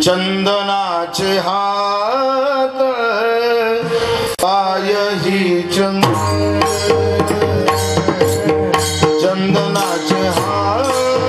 चंदनाचे हात पायही चंदनाचे हात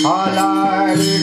Halavi,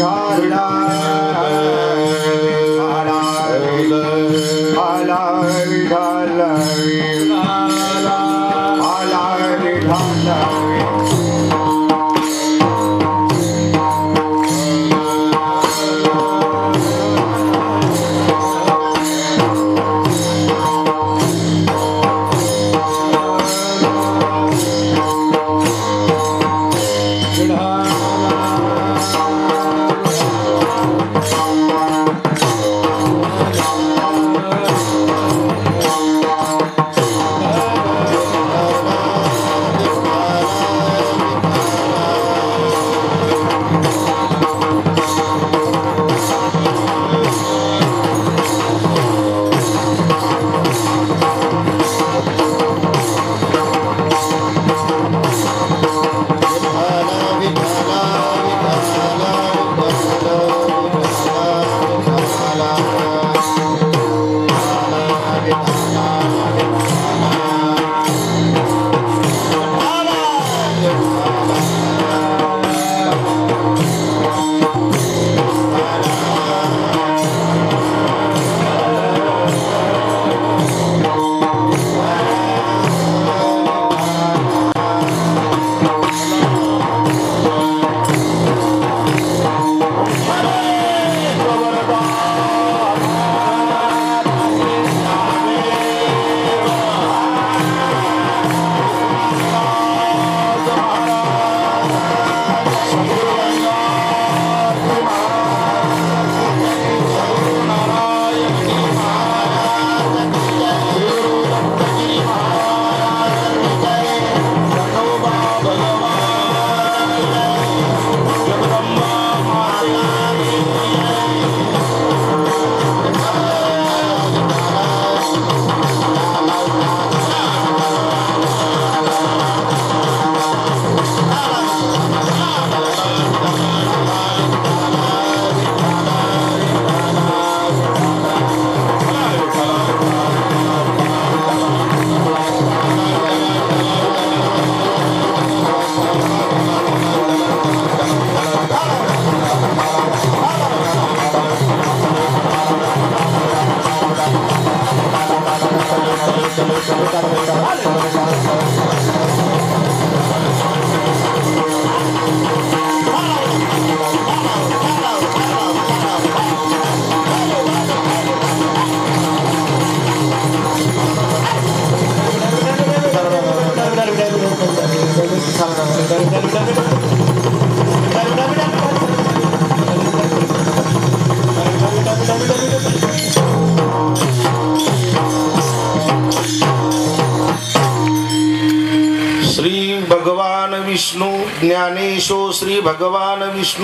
विष्णु ज्ञानेशो श्री भगवान विष्णु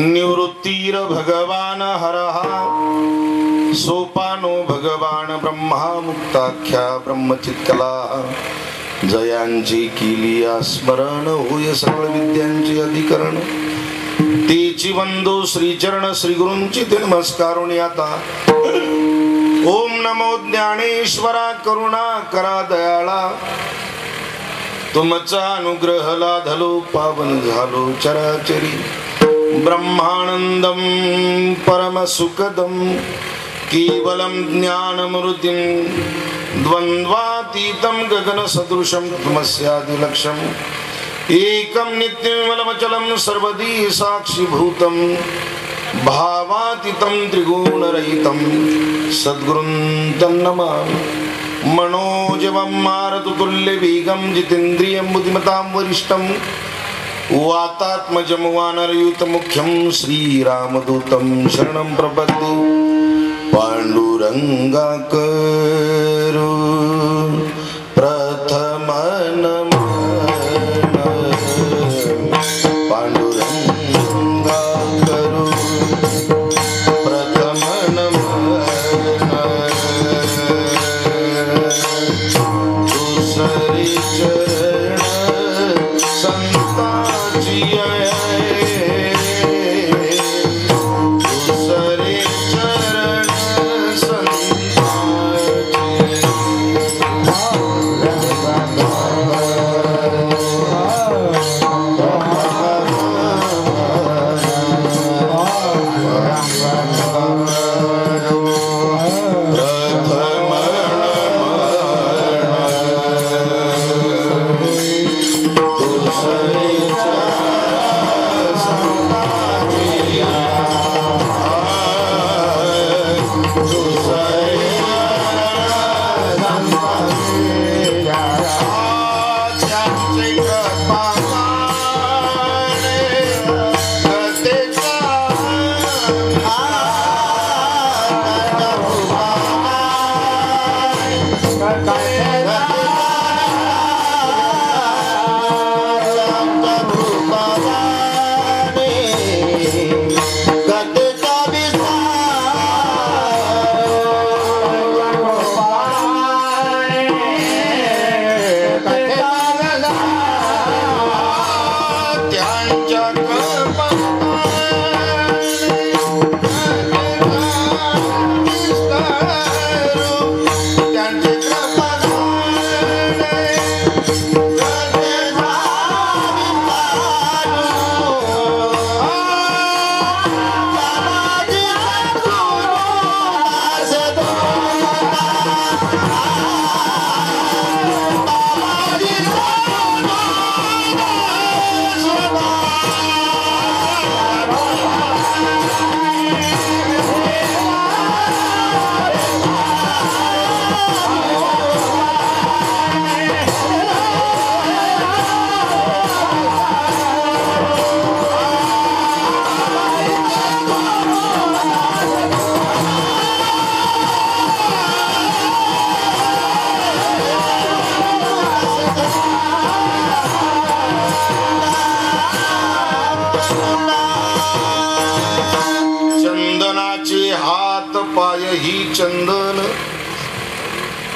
निवृत्तिर भगवान हरः सोपानो भगवान ब्रह्मा मुक्ताख्या ब्रह्मचित्कला जयांची केली स्मरण होय सकळ विद्यांची अधिकरण तेची वंदो श्रीचरण श्री गुरूंची नमस्कारून आता ओम नमो ज्ञानेश्वरा करुणा करा दयाळा तुमचा अनुग्रह लाधलो पावन झालो चराचरी ब्रह्मानंदम परम सुखदम केवलम ज्ञानमृतिम द्वंद्वातीतं गगन सदृशम तमस्यादिलक्ष्यम एकं नित्यमलमचलं सर्वदी साक्षीभूतं भावातीतं त्रिगुणरहितं सद्गुरुं तन्नमामि मनोजवं मारुततुल्यवेगं जितेन्द्रियं बुद्धिमतां वरिष्ठं वातात्मजं वानरयूतमुख्यं श्रीरामदूतं शरणं प्रपद्ये पाण्डुरङ्गाकरो प्रथम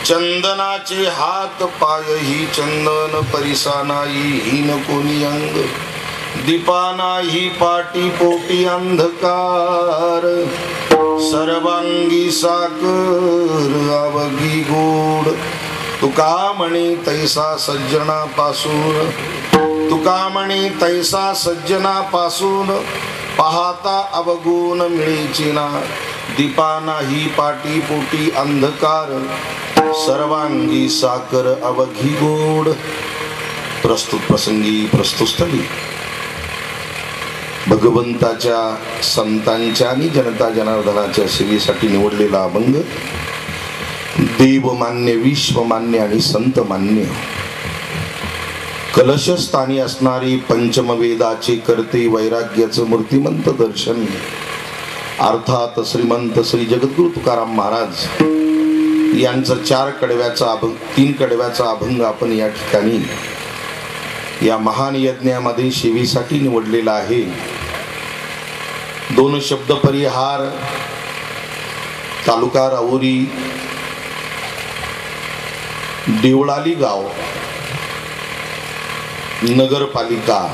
चंदनाचे हात पाय ही चंदन, परिसा नाही हीन कोणी अंग, दीपा नाही पाटी पोटी अंधकार, सर्वांगी साकर अवघी गोड, तुका म्हणे तैसा सज्जनापासून, तुका म्हणे तैसा सज्जनापासून, पाहता अवगुण मिळेची ना, दीपा नाही पाटी पोटी अंधकार, सर्वांगी साकर अवघी गोड. प्रस्तुत प्रसंगी प्रस्तुत स्थळी भगवंताच्या, संतांच्या आणि जनता जनार्दनाच्या सेवेसाठी निवडलेला अभंग, देवमान्य, विश्वमान्य आणि संतमान्य, कलशस्थानी असणारी पंचमवेदाचे करते, वैराग्याचं मूर्तिमंत दर्शन, अर्थात श्रीमंत श्री जगद्गुरु तुकाराम महाराज यांचा 3 कडव्याचा अभंग आपण या ठिकाणी या महान यज्ञामध्ये सेवेसाठी निवडलेला आहे. 2 शब्द परिहार, तालुका राहुरी, देवळाली गाव, नगरपालिका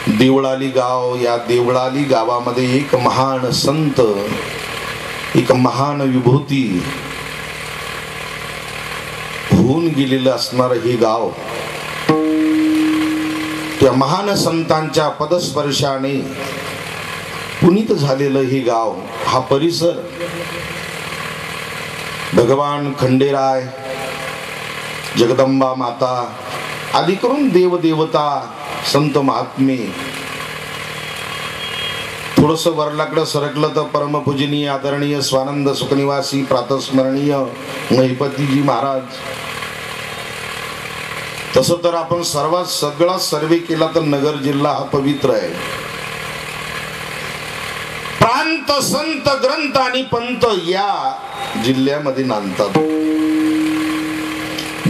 देवळाली गाव. या देवळाली गावामध्ये एक महान संत, एक महान विभूती होऊन गेलेलं असणार हे गाव. त्या महान संतांच्या पदस्पर्शाने पुनीत झालेलं हे गाव, हा परिसर भगवान खंडेराय, जगदंबा माता आदी करून देवदेवता, संत महात्मे, थोडस वरलाकडं सरकलं तर परमपूजनीय आदरणीय स्वानंद सुखनिवासी प्रातस्मरणीय महिपतीजी महाराज. तसं तर आपण सगळा सर्वे केला तर नगर जिल्हा हा पवित्र आहे. प्रांत, संत, ग्रंथ आणि पंत या जिल्ह्यामध्ये नांदतात.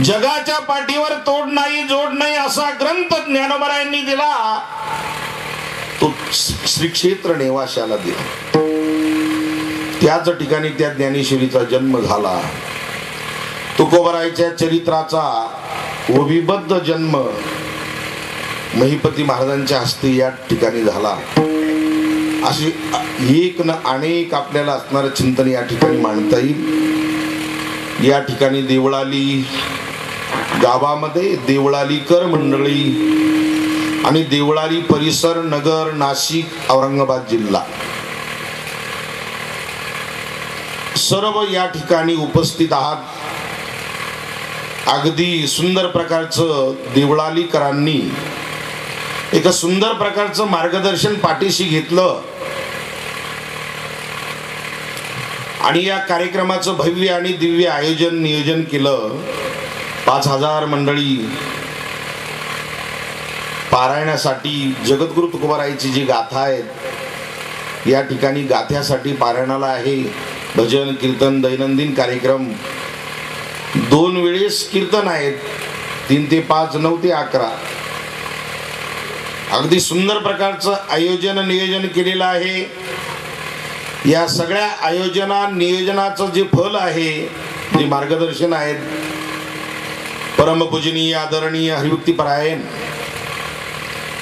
जगाच्या पाठीवर तोड नाही, जोड नाही असा ग्रंथ ज्ञानोबरायांनी दिला, तो श्री क्षेत्र नेवाशाला दिला. त्याच ठिकाणी त्या ज्ञानेश्वरीचा जन्म झाला. तुकोबरायच्या चरित्राचा विबद्ध जन्म महिपती महाराजांच्या हस्ते या ठिकाणी झाला. अशी एक न अनेक आपल्याला असणारं चिंतन या ठिकाणी मांडता येईल. या ठिकाणी देवळाली गावामध्ये देवळालीकर मंडळी आणि देवळाली परिसर, नगर, नाशिक, औरंगाबाद जिल्हा सर्व या ठिकाणी उपस्थित आहात. अगदी सुंदर प्रकारचं देवळालीकरांनी एका सुंदर प्रकारचं मार्गदर्शन पाठीशी घेतलं आणि या कार्यक्रमाचं भव्य आणि दिव्य आयोजन नियोजन केलं. 5000 मंडळी पारायणासाठी जगद्गुरु तुकोबारायांची जी गाथा आहेत या ठिकाणी गाथ्यासाठी पारायणाला आहे. भजन कीर्तन दैनंदिन कार्यक्रम 2 वेळेस कीर्तन आहेत, 3 ते 5, 9 ते 11. अगदी सुंदर प्रकारचं आयोजन नियोजन केलेलं आहे. या सगळ्या आयोजना नियोजनाचं जे फल आहे, जे मार्गदर्शन आहेत, परमपूजनीय आदरणीय हरिभक्तीपरायण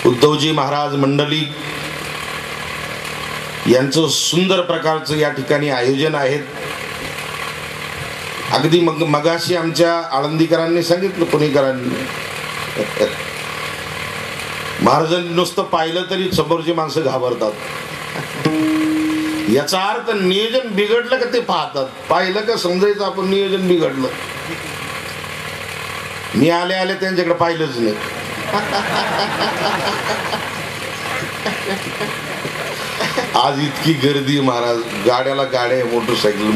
उद्धवजी महाराज मंडळी यांचं सुंदर प्रकारचं या ठिकाणी आयोजन आहेत. अगदी मगाशी आमच्या आळंदीकरांनी सांगितलं, पुणेकरांनी, महाराजांनी नुसतं पाहिलं तरी समोरची माणसं घाबरतात. याचा अर्थ नियोजन बिघडलं का ते पाहतात, पाहिलं का समजायचं आपण नियोजन बिघडलं. मी आले आले त्यांच्याकडे पाहिलंच नाही. आज इतकी गर्दी महाराज, गाड्याला गाड्या, मोटरसायकल.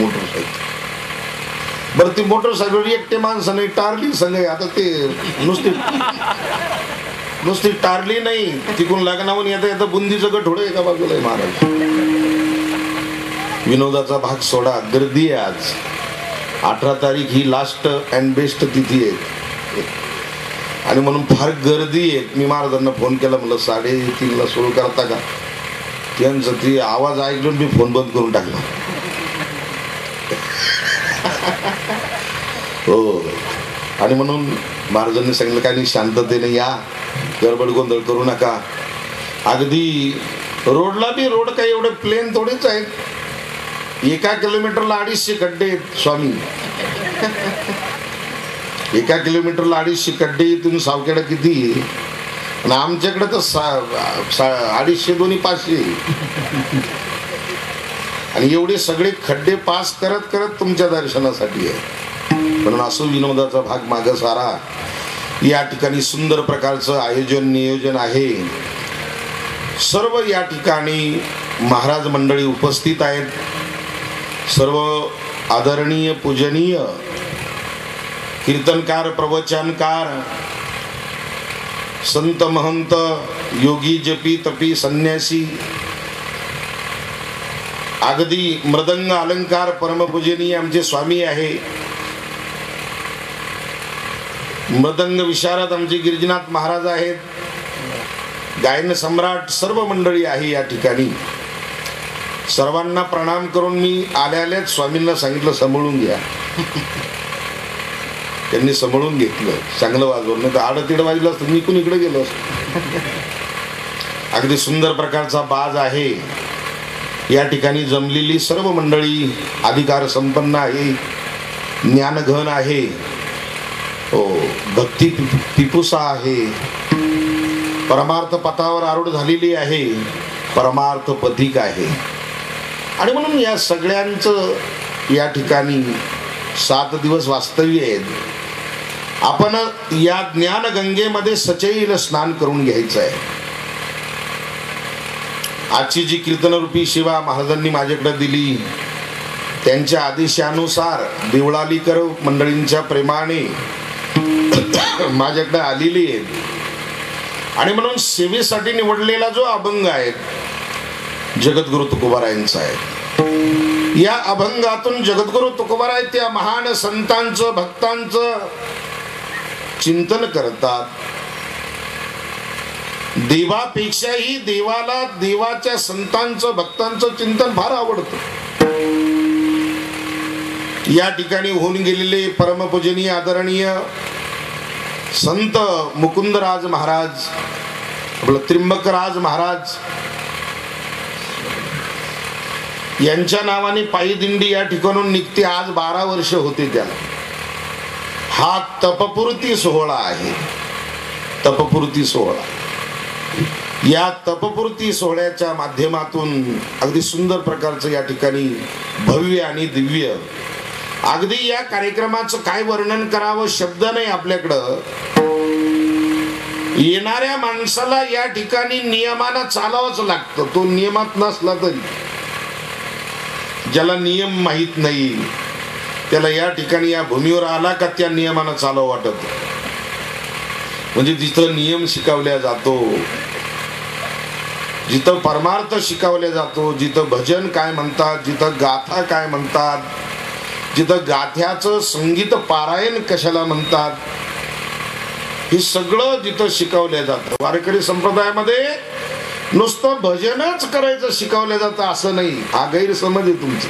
बरं ती मोटरसायकल एकटे माणसं नाही, टारली संघ. आता ते नुसती टारली नाही, तिकडून लग्नावून येता येता बुंदीचं गठोडं एका बाजूला आहे महाराज. विनोदाचा भाग सोडा, गर्दी आहे आज. 18 तारीख ही लास्ट अँड बेस्ट तिथी आहे आणि म्हणून फार गर्दी आहे. मी महाराजांना फोन केला, म्हणलं 3:30ला सुरू करता का. त्यांचं ती आवाज ऐकून मी फोन बंद करून टाकला. हो, आणि म्हणून महाराजांनी सांगितलं काय नाही, शांततेने या, गडबड गोंधळ करू नका. अगदी रोडला बी रोड काही एवढे प्लेन थोडेच आहेत. 1 किलोमीटरला 250 खड्डे आहेत स्वामी. 1 किलोमीटरला 250 खड्डे. इथून सावखेडा किती आणि आमच्याकडे तर 250 दोन्ही 500. आणि एवढे सगळे खड्डे पास करत करत तुमच्या दर्शनासाठी आहे. म्हणून असं विनोदाचा भाग मागं सारा. या ठिकाणी सुंदर प्रकारचं आयोजन नियोजन आहे. सर्व या ठिकाणी महाराज मंडळी उपस्थित आहेत. सर्व आदरणीय पूजनीय कीर्तनकार, प्रवचनकार, संत महंत, योगी, जपी, तपी, संन्यासी, अगदी मृदंग अलंकार परमपूजनीय आमचे स्वामी आहे. मृदंग विशारद आमचे गिरिजनाथ महाराज आहेत. गायन सम्राट सर्व मंडळी आहे या ठिकाणी. सर्वांना प्रणाम करून मी आल्याच स्वामींना सांगितलं सांभाळून घ्या. त्यांनी सांभाळून घेतलं, चांगलं वाजवलं. नाही तर आडतीड वाजलं असतं, मी कोण इकडे गेलो असतो. अगदी सुंदर प्रकारचा बाज आहे. या ठिकाणी जमलेली सर्व मंडळी अधिकार संपन्न आहे, ज्ञानघन आहे, हो, भक्ती पिपुसा आहे, परमार्थ पथावर आरूढ झालेली आहे, परमार्थ पथिक आहे. आणि म्हणून या सगळ्यांचं या ठिकाणी 7 दिवस वास्तव्य आहेत. आपण या ज्ञानगंगेमध्ये सचैल स्नान करून घ्यायचं आहे. आजची जी कीर्तनरूपी सेवा महाराजांनी माझ्याकडे दिली, त्यांच्या आदेशानुसार देवळालीकर मंडळींच्या प्रेमाने माझ्याकडे आलेली आहे. आणि म्हणून सेवेसाठी निवडलेला जो अभंग आहे जगद्गुरु तुकोबारायांचा आहे. या अभंगातून जगद्गुरु तुकोबाराय त्या महान संतांचं, भक्तांचं चिंतन करतात. देवापेक्षाही देवाला, देवाच्या संतांचं, भक्तांचं चिंतन फार आवडतं. या ठिकाणी होऊन गेलेले परमपूजनीय आदरणीय संत मुकुंदराज महाराज, आपलं त्र्यंबकराज महाराज यांच्या नावाने पायी दिंडी या ठिकाणून निघते. आज 12 वर्ष होते त्याला. हा तपपूर्ती सोहळा आहे, तपपूर्ती सोहळा. या तपपूर्ती सोहळ्याच्या माध्यमातून अगदी सुंदर प्रकारचं या ठिकाणी भव्य आणि दिव्य, अगदी या कार्यक्रमाचं काय वर्णन करावं शब्द नाही आपल्याकडं. येणाऱ्या माणसाला या ठिकाणी नियमानं चालावंच लागतं. तो नियमात नसला तरी, ज्याला नियम माहित नाही त्याला या ठिकाणी या भूमीवर आला का त्या नियमानं चालावं वाटत. म्हणजे जिथं नियम शिकवल्या जातो, जिथं परमार्थ शिकवल्या जातो, जिथं भजन काय म्हणतात, जिथं गाथा काय म्हणतात, जिथं गाथ्याचं संगीत पारायण कशाला म्हणतात, हे सगळं जिथं शिकवलं जातं. वारकरी संप्रदायामध्ये नुसतं भजनच करायचं शिकवलं जातं असं नाही. हा गैरसमज आहे तुमचं.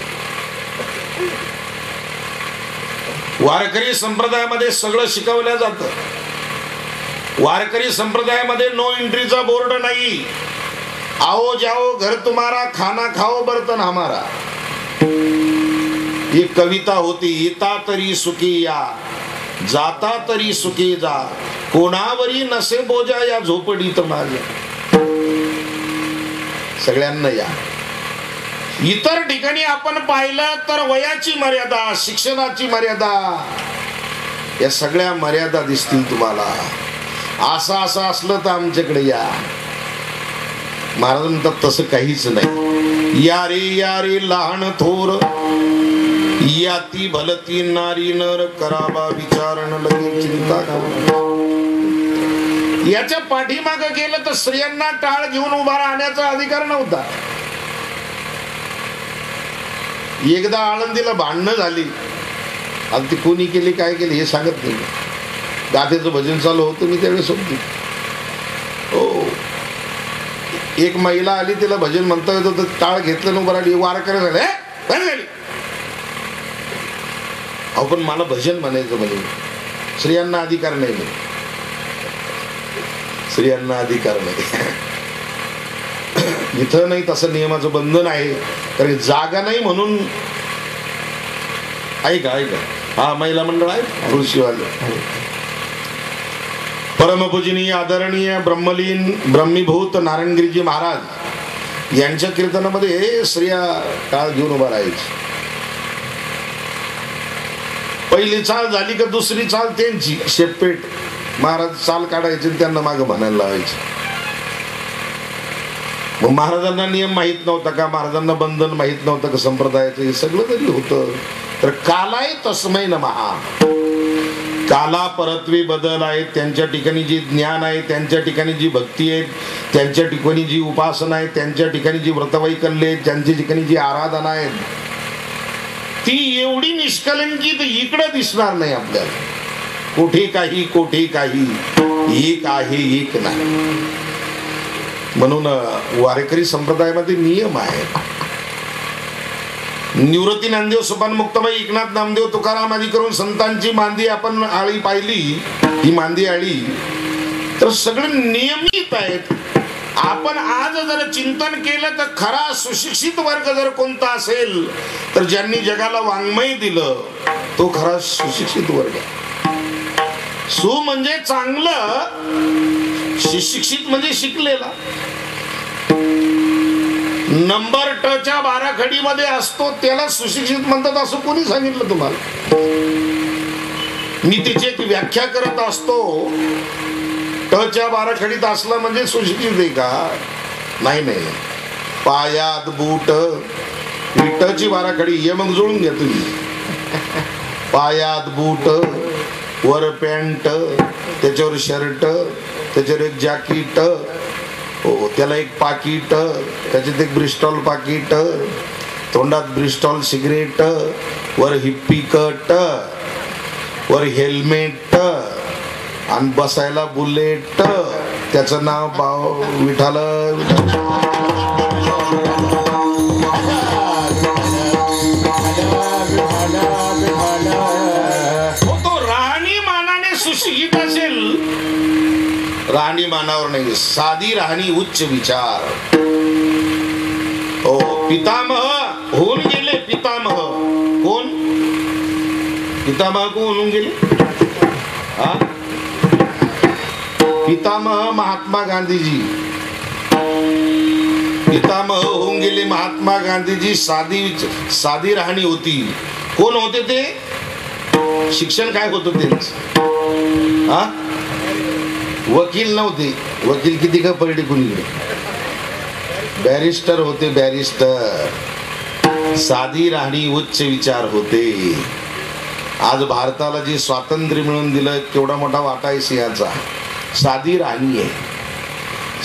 वारकरी संप्रदायामध्ये सगळं शिकवलं जातं. वारकरी संप्रदायामध्ये नो एंट्रीचा बोर्ड नाही. आओ जाओ घर तुम्हारा, खाना खाओ बर्तन हमारा. ही कविता होती. येता तरी सुखी या, जाता तरी सुखी जा, कोणावरी नसे बोजा या झोपडीत माझ्या. सगळ्यांना या. इतर ठिकाणी आपण पाहिलं तर वयाची मर्यादा, शिक्षणाची मर्यादा, या सगळ्या मर्यादा दिसतील तुम्हाला. असं असलं तर आमच्याकडे या. महाराज म्हणतात तसं काहीच नाही. या रे लहान थोर, याती भलती नारी नर, करावा विचारण लगे चिंता करू. याच्या पाठीमाग गेलं तर स्त्रियांना टाळ घेऊन उभा राहण्याचा अधिकार नव्हता. एकदा आळंदीला भांडणं झाली. आता ती कोणी केली काय केली हे सांगत नाही. गाथेचं भजन चालू होतं, मी त्यावेळेस होती. हो, एक महिला आली, तिला भजन म्हणता येत होतं, टाळ घेतलं ना उभं राहिली. वारकरी झाले, अहो पण मला भजन म्हणायचं म्हणजे स्त्रियांना अधिकार नाही. स्त्रियांना अधिकार नाही. इथं नाही तसं नियमाचं बंधन आहे, कारण जागा नाही म्हणून. ऐका हा महिला मंडळ आहे तुळशीवाले. परमपूजनीय आदरणीय ब्रह्मलीन ब्रह्मीभूत नारायणगिरीजी महाराज यांच्या कीर्तनामध्ये स्त्रिया टाळ घेऊन उभा राहायची. पहिली चाल झाली का दुसरी चाल त्यांची शेपपेट. महाराज चाल काढायचे, त्यांना मागं म्हणायला लावायचे. मग महाराजांना नियम माहित नव्हता का, महाराजांना बंधन माहित नव्हतं का संप्रदायाचं, हे सगळं तरी होतं. तर कालाय तस्मै नमः. काला परत्वे बदल आहेत. त्यांच्या ठिकाणी जी ज्ञान आहे, त्यांच्या ठिकाणी जी भक्ती आहे, त्यांच्या ठिकाणी जी उपासना आहे, त्यांच्या ठिकाणी जी व्रतवैकल्य आहे, त्यांच्या ठिकाणी जी आराधना आहे, ती एवढी निष्कलंकित इकडे दिसणार नाही आपल्याला. कोठे काही एक आहे एक नाही. म्हणून वारकरी संप्रदायामध्ये नियम आहे. निवृत्ती नामदेव सोपान मुक्ताबाई एकनाथ नामदेव तुकाराम आदी करून संतांची मांदी आपण आळी पाहिली. ही मांदी आळी तर सगळे नियमित आहेत. आपण आज जर चिंतन केलं तर खरा सुशिक्षित वर्ग जर कोणता असेल तर ज्यांनी जगाला वाङ्मय दिलं तो खरा सुशिक्षित वर्ग. सु म्हणजे चांगलं, सुशिक्षित म्हणजे शिकलेला. नंबर टच्या बाराखडीमध्ये असतो त्याला सुशिक्षित म्हणतात असं कोणी सांगितलं तुम्हाला? मी तिची एक व्याख्या करत असतो. टच्या बाराखडीत असला म्हणजे सुशिक्षित आहे का? नाही. पायात बूट, टची बाराखडी ये मग जुळून घ्या तुम्ही. पायात बूट, वर पॅन्ट, त्याच्यावर शर्ट, त्याच्यावर एक जॅकेट, हो त्याला एक पाकिट, त्याच्यात एक ब्रिस्टॉल पाकिट, तोंडात ब्रिस्टॉल सिगरेट, वर हिप्पी कट, वर हेल्मेट आणि बसायला बुलेट. त्याचं नाव विठाल. तो राहणीमानाने सुशिक्षित असेल. राहणीमानावर नाही, साधी राहणी, उच्च विचार. हो, पितामह होऊन गेले. पितामह कोण? पितामह कोण होऊन गेले? पितामह महात्मा गांधीजी. पितामह होऊन गेले महात्मा गांधीजी. साधी राहणी होती. कोण होते ते? शिक्षण काय होतं त्यांचं? हा, वकील नव्हते. वकील किती का पडले कुणीकडे? बॅरिस्टर होते, बॅरिस्टर. साधी राहणी, उच्च विचार होते. आज भारताला जे स्वातंत्र्य मिळवून दिलं, केवढा मोठा वाटा आहे सिंहाचा. साधी राहणी आहे,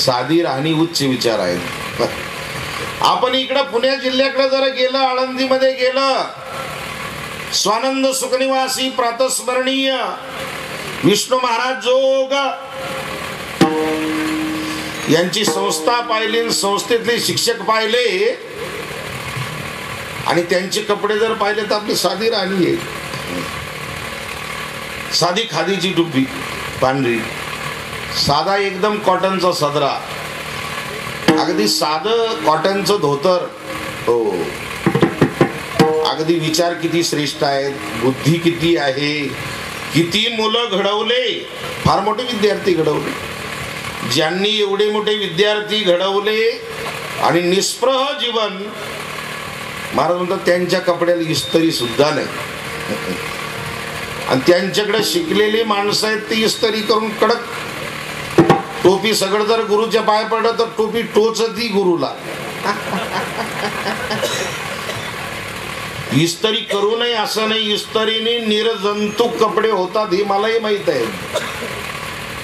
साधी राहणी, उच्च विचार आहेत. आपण इकडं पुणे जिल्ह्याकडे जर गेलं, आळंदीमध्ये गेलं, स्वानंद सुखनिवासी प्रातस्मरणीय विष्णू महाराज जोग यांची संस्था पाहिली, संस्थेतले शिक्षक पाहिले आणि त्यांचे कपडे जर पाहिले तर आपली साधी राहणी आहे. साधी खादीची टोपी पांढरी, साधा एकदम कॉटनचा सदरा, अगदी साधं कॉटनचं धोतर. हो, अगदी विचार किती श्रेष्ठ आहेत, बुद्धी किती आहे. किती मुलं घडवले, फार मोठे विद्यार्थी घडवले. ज्यांनी एवढे मोठे विद्यार्थी घडवले आणि निस्पृह जीवन, महाराज म्हणतात त्यांच्या कपड्याला इस्त्री सुद्धा नाही. आणि त्यांच्याकडे शिकलेली माणसं आहेत, ती इस्त्री करून कडक टोपी. सगळं जर गुरुच्या पाय पडलं तर टोपी टोचती गुरुला. इस्त्री करू नये असं नाही, इस्त्रीने निर्जंतुक कपडे होतात हे मलाही माहित आहे.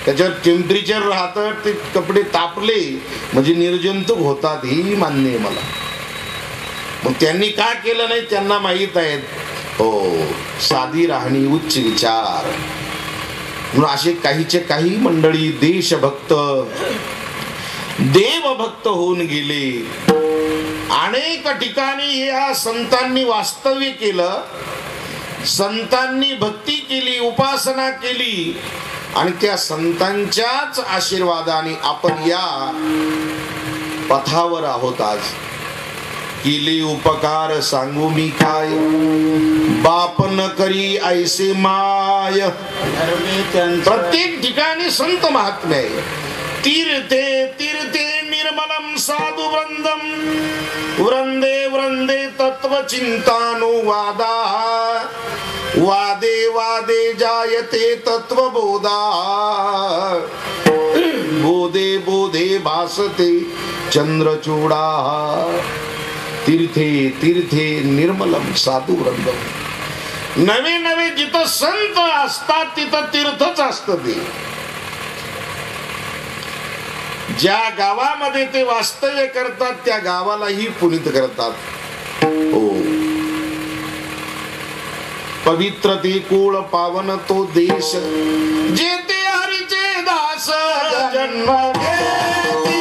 त्याच्यावर टेम्परेचर राहतं, ते कपडे तापले म्हणजे निर्जंतुक होतात ही मान्य आहे मला. मग त्यांनी का केलं नाही त्यांना माहित आहेत. हो, साधी राहणी, उच्च विचार. म्हणून असे काहीचे काही मंडळी देशभक्त, देवभक्त होऊन गेले. अनेक ठिकाणी या संतांनी वास्तव्य केलं, संतांनी भक्ती केली, उपासना केली आणि त्या संतांच्याच आशीर्वादाने आपण या पथावर आहोत. आज केले उपकार सांगू मी काय, बाप न करी ऐसे माय. प्रत्येक ठिकाणी संत महात्म्य आहे. तीर्थे तीर्थे निर्मलम साधु वृंदम, वृंदे वृंदे तत्व चिंतानुवादा, वादे वादे जायते तत्वबोधा, बोधे बोधे भासते चंद्रचूडा. तीर्थे तीर्थे निर्मलम साधु वृंदम. नवे नवे जिथं संत असतात तिथं तीर्थच असतं. ते ज्या गावामध्ये ते वास्तव्य करतात त्या गावालाही पुनीत करतात. हो, पवित्र ते कुळ पावन तो देश, जेते हरीचे दास जन्म घेती.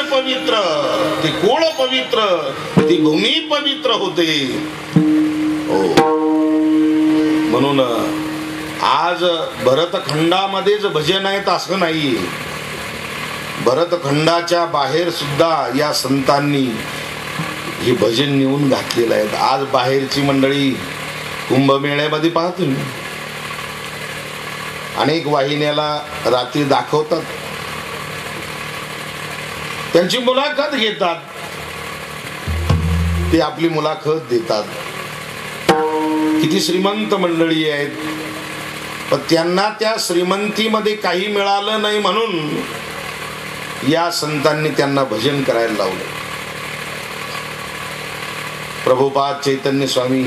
पवित्र, ती कुळ पवित्र, ती भूमी पवित्र होते. हो, म्हणून आज भरतखंडामध्येच भजन आहेत असं नाही. भरतखंडाच्या बाहेर सुद्धा या संतांनी हे भजन नेऊन घातलेलं आहे. आज बाहेरची मंडळी कुंभमेळ्यामध्ये पाहतो मी, अनेक वाहिन्याला रात्री दाखवतात, त्यांची मुलाखत घेतात. ते आपली मुलाखत देतात. किती श्रीमंत मंडळी आहेत, पण त्यांना त्या श्रीमंतीमध्ये काही मिळालं नाही म्हणून या संतांनी त्यांना भजन करायला लावलं. प्रभुपाद चैतन्य स्वामी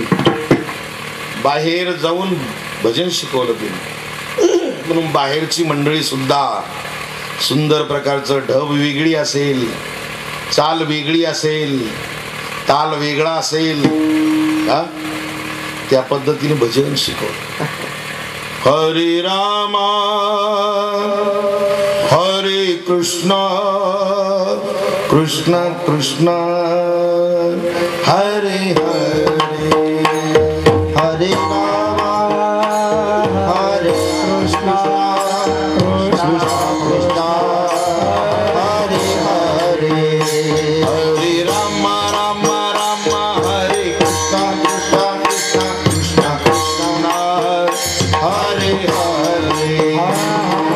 बाहेर जाऊन भजन शिकवलं त्यांनी, म्हणून बाहेरची मंडळी सुद्धा सुंदर प्रकारचं ढब वेगळी असेल, चाल वेगळी असेल, ताल वेगळा असेल, त्या पद्धतीने भजन शिकवलं. हरे रामा हरे कृष्णा कृष्ण कृष्ण हरे हरे, हरे रामा हरे कृष्णा कृष्ण कृष्ण हरे हरे, हरे रामा रामा रामा हरे कृष्णा कृष्ण कृष्ण कृष्ण कृष्ण हरे हरे,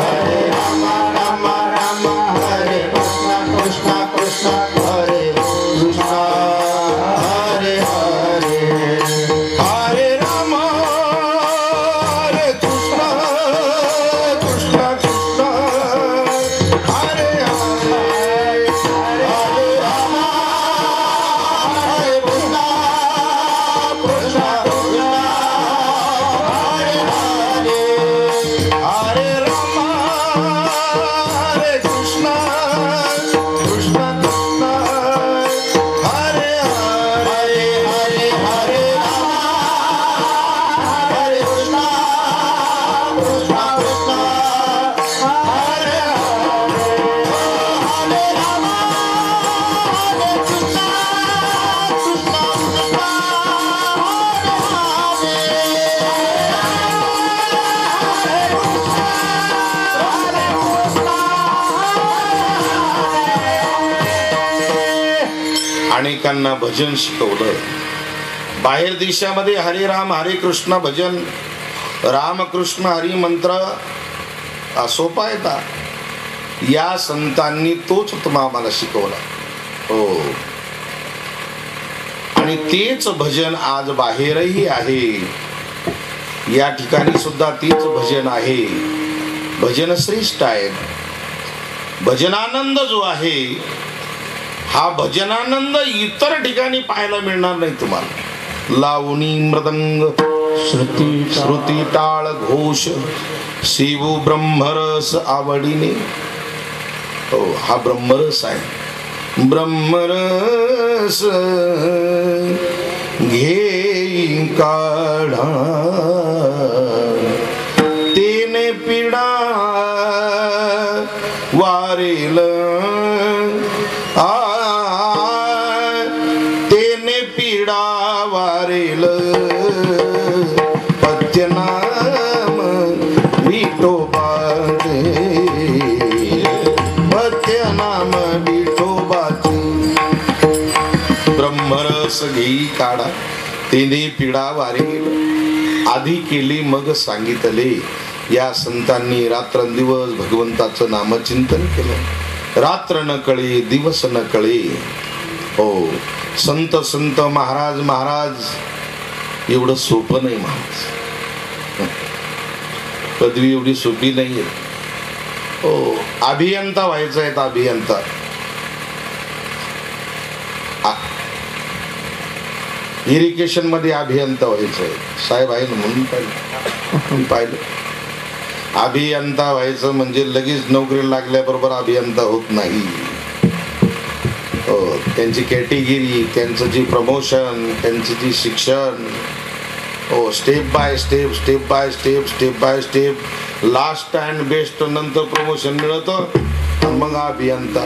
हरे रामा रामा रामा हरे कृष्णा कृष्ण कृष्ण हरे कृष्ण हरे हरे, हरे रामा हरे कृष्ण कृष्ण कृष्ण हरे हरे, हरे रामा हरे कृष्ण कृष्ण कृष्ण हरे हरे, हरे रामा हरे कृष्ण कृष्ण कृष्ण हरे हरे, हरे हरे रामा हरे कृष्ण कृष्ण कृष्ण हरे हरे, हरे रामा हरे कृष्ण कृष्ण कृष्ण अनेकांना भजन शिकवलं. बाहेर देशामध्ये हरे राम हरे कृष्ण भजन, रामकृष्ण हरी मंत्र सोपा येता, या संतांनी तोच आम्हाला शिकवला. हो, आणि तेच भजन आज बाहेरही आहे, या ठिकाणी सुद्धा तेच भजन आहे. भजन श्रेष्ठ आहे. भजनानंद जो आहे, हा भजनानंद इतर ठिकाणी पाहायला मिळणार नाही तुम्हाला. लावणी मृदंग श्रुती टाळ घोष शिवू ब्रह्मरस आवडीने. हो, हा ब्रह्मरस आहे. ब्रह्मरस घेई काढा तेने पिडा वारेल, तेने पिडा वारेल पत्यनाम विठोबाचे, पत्यनाम विठोबाचे. ब्रह्मरस घेई काढा तेने पिडा वारेल, आधी केली मग सांगितले. या संतांनी रात्रंदिवस भगवंताचं नामचिंतन केलं. रात्र न कळे दिवस न कळे. हो, संत संत महाराज महाराज एवढं सोपं नाही. महाराज पदवी एवढी सोपी नाहीये. हो, अभियंता व्हायचं आहे. अभियंता इरिगेशन मध्ये अभियंता व्हायचंय. साहेब आहे ना म्हणून पाहिलं. अभियंता व्हायचं म्हणजे लगेच नोकरी लागल्याबरोबर अभियंता होत नाही. हो, त्यांची कॅटेगरी, त्यांचं जी प्रमोशन, त्यांचं जी शिक्षण, हो, step by step step by step step by step, last and best नंतर प्रमोशन मिळतं. मग अभियंता,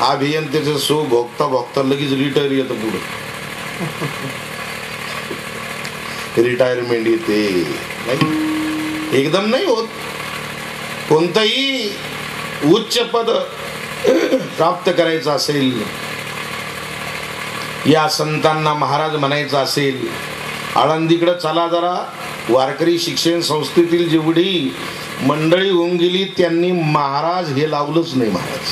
अभियंतेचं सुख भोगता भोगता लगेच रिटायर येतं. पुढे रिटायरमेंट येते. नाही, एकदम नाही होत. कोणतंही उच्च पद प्राप्त करायचं असेल, या संतांना महाराज म्हणायचं असेल, आळंदीकडे चला जरा. वारकरी शिक्षण संस्थेतील जेवढी मंडळी होऊन गेली त्यांनी महाराज हे लावलंच नाही. महाराज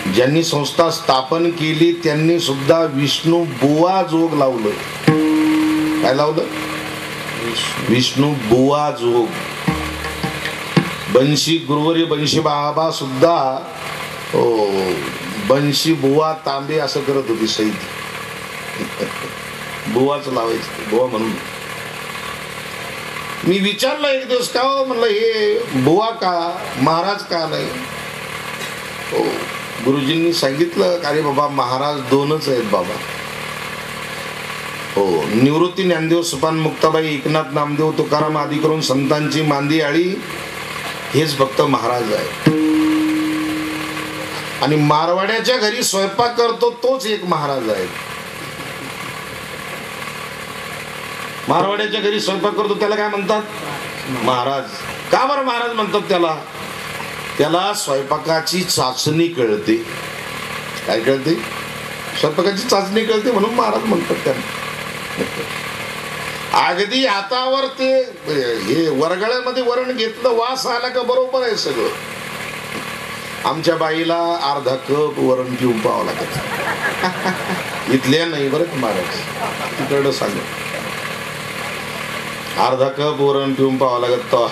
ज्यांनी संस्था स्थापन केली त्यांनी सुद्धा विष्णू बुवा जोग लावलं. काय लावलं? विष्णू बुवा जोग. बंशी गुरुवरी बंशी बाबा सुद्धा बंशी बुवा तांबे असं करत होती सईद. बुवाच लावायचं, बुवा म्हणून. मी विचारलं एक दिवस, का हो म्हणलं हे बुवा का, महाराज का नाही? हो, गुरुजींनी सांगितलं का रे बाबा, महाराज दोनच आहेत बाबा. हो, निवृत्ती ज्ञानदेव सुपान मुक्ताबाई एकनाथ नामदेव तुकाराम आदी करून संतांची मांदी आळी हेच फक्त महाराज आहे. आणि मारवाड्याच्या घरी स्वयंपाक करतो तोच एक महाराज आहे. मारवाड्याच्या घरी स्वयंपाक करतो त्याला काय म्हणतात? महाराज. का बरं महाराज म्हणतात त्याला? त्याला स्वयंपाकाची चाचणी कळते. काय कळते? स्वयंपाकाची चाचणी कळते म्हणून महाराज म्हणतात त्यांना. अगदी हातावर ते हे वरगळ्यामध्ये वरण घेतलं, वास आला का बरोबर आहे सगळं. आमच्या बाईला अर्धा कप वरण पिऊन पाहावं लागत. इथल्या नाही बरं का महाराज, तिकडं सांग. अर्धा कप वरण पिऊन पाहावं लागत तो.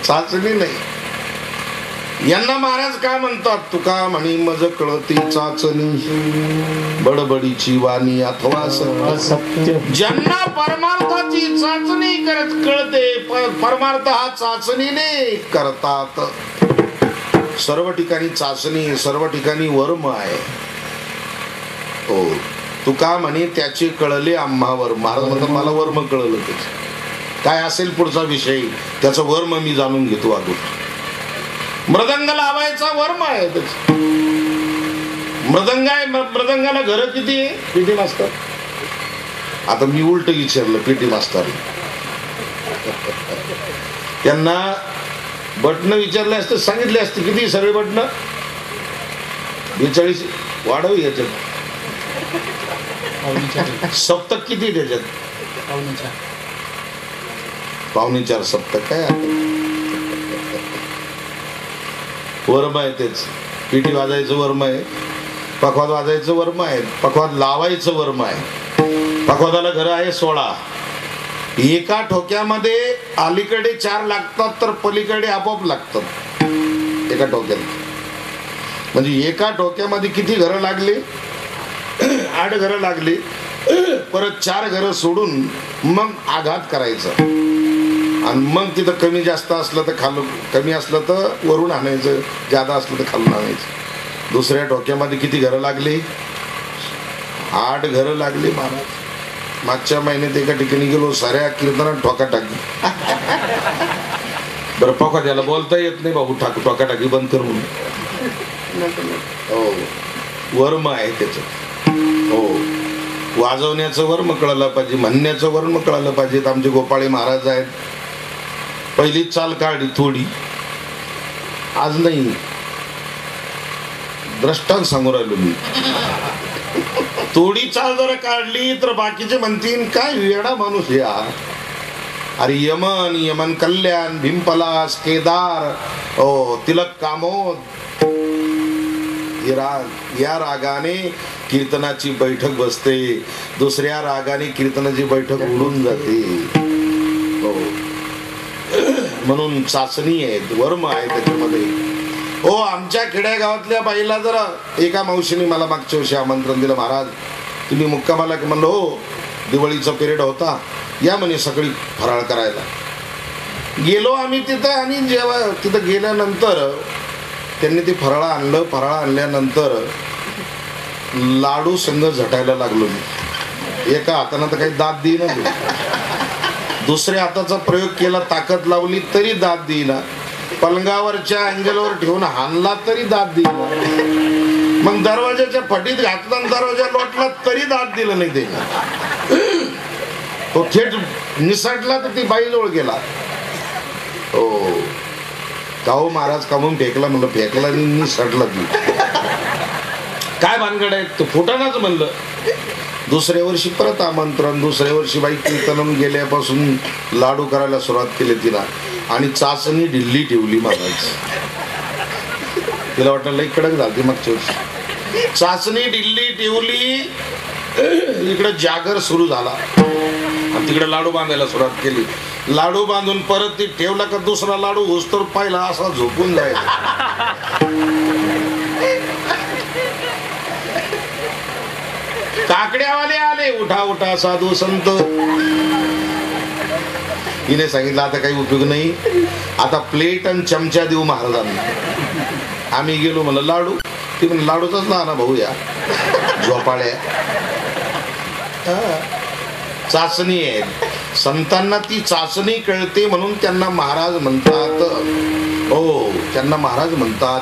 चाचणी नाही. यांना महाराज का म्हणतात? तुका म्हणी मज कळती चाचणी, बडबडीची वाणी अथवा सत्य. ज्यांना परमार्थाची चाचणी कळते, परमार्थ हा चाचणीने करतात. सर्व ठिकाणी चाचणी, सर्व ठिकाणी वर्म आहे. हो, तुका म्हणे त्याचे कळले आम्हावर. महाराज म्हणतात मला वर्म कळलं. त्याच काय असेल पुढचा विषय त्याचं वर्म मी जाणून घेतो अगोदर. मृदंग लावायचा वर्म आहे. मृदंग आहे, मृदंगाला घर किती आहे? पेटी मास्तर. आता मी उलट विचारलं पेटी मास्तर. त्यांना बटन विचारले असते, सांगितले असते किती सगळे बटन? 42 वाढव याच्यात. सप्तक किती त्याच्यात? 4.25 सप्तक. काय वर्म आहे तेच. पिठी वाजायचं वर्म आहे, पखवाद वाजायचं वर्म आहे, पखवाद लावायचं वर्म आहे. पखवादाला घर आहे 16. एका ठोक्यामध्ये अलीकडे 4 लागतात तर पलीकडे आपोआप लागतात एका ठोक्यात. म्हणजे एका ठोक्यामध्ये किती घरं लागली? 8 घरं लागली. परत 4 घरं सोडून मग आघात करायचा. आणि मग तिथं कमी जास्त असलं तर खालून, कमी असलं तर वरून आणायचं, जादा असलं तर खालून आणायचं. दुसऱ्या ठोक्यामध्ये किती घरं लागली? 8 घरं लागली महाराज. मागच्या महिन्यात एका ठिकाणी गेलो, साऱ्या कीर्तनात ठोका टाकी. बरं पका त्याला बोलता येत नाही बाबू, ठोका टाकी बंद कर म्हणून. हो, वर्म आहे त्याचं. हो, वाजवण्याचं वर्म कळलं पाहिजे, म्हणण्याचं वर्म कळलं पाहिजे. आमचे गोपाळे महाराज आहेत, पहिली चाल काढली थोडी, आज नाही, दृष्टांत सांगू राहिलो मी. थोडी चाल जर काढली तर बाकीचे म्हणतील काय वेडा माणूस या. अरे यमन, यमन कल्याण, भीमपलास, केदार, तिलक कामोद, या रागाने कीर्तनाची बैठक बसते, दुसऱ्या रागाने कीर्तनाची बैठक उडून जाते. हो, म्हणून चाचणी आहे, वर्म आहे त्याच्यामध्ये. हो, आमच्या खेड्यागावातल्या बाईला जरा एका मावशीने मला मागच्या वर्षी आमंत्रण दिलं, महाराज तुम्ही मुक्कामाला. की म्हणलं हो, दिवाळीचा पिरियड होता, या म्हणे सगळी फराळ करायला. गेलो आम्ही तिथं. आणि जेव्हा तिथं गेल्यानंतर त्यांनी ते फराळ आणलं. फराळ आणल्यानंतर लाडू संग झटायला लागलो मी. एका हातानं तर काही दात देईना, दुसऱ्या हाताचा प्रयोग केला, ताकद लावली तरी दात देईना, पलंगावरच्या अँगलवर ठेवून हाणला तरी दात देईना. मग दरवाजाच्या फटीत घातला, दरवाजा लोटला तरी दात दिलं नाही ते. तो थेट निसटला तर ती बाईजवळ गेला. हो, काहो महाराज कामून फेकला. म्हणलं फेकला आणि निसटला ती. काय भानगड आहे? तो फुटाणाच म्हणलं. दुसऱ्या वर्षी परत आमंत्रण. दुसऱ्या वर्षी बाई कीर्तन गेल्यापासून लाडू करायला सुरुवात केली तिला. आणि चाचणी ढिल्ली ठेवली महाराज. तिला वाटलं लई कडक झाली मागच्या वर्षी. चाचणी दिल्ली टिवली, इकडे जागर सुरू झाला आणि तिकडे लाडू बांधायला सुरुवात केली. लाडू बांधून परत ती ठेवला का दुसरा लाडू घुसतो पाहिला असा झोपून जायचा. काकड्यावाले आले, उठा उठा साधू संत. हिने सांगितलं आता काही उपयोग नाही, आता प्लेट आणि चमचा देऊ महाराजांना. आम्ही गेलो म्हणलं लाडू, ती म्हणलं लाडूचाच ना भाऊ या झोपाळ्या. चाचणी आहे, संतांना ती चाचणी कळते म्हणून त्यांना महाराज म्हणतात. हो, त्यांना महाराज म्हणतात,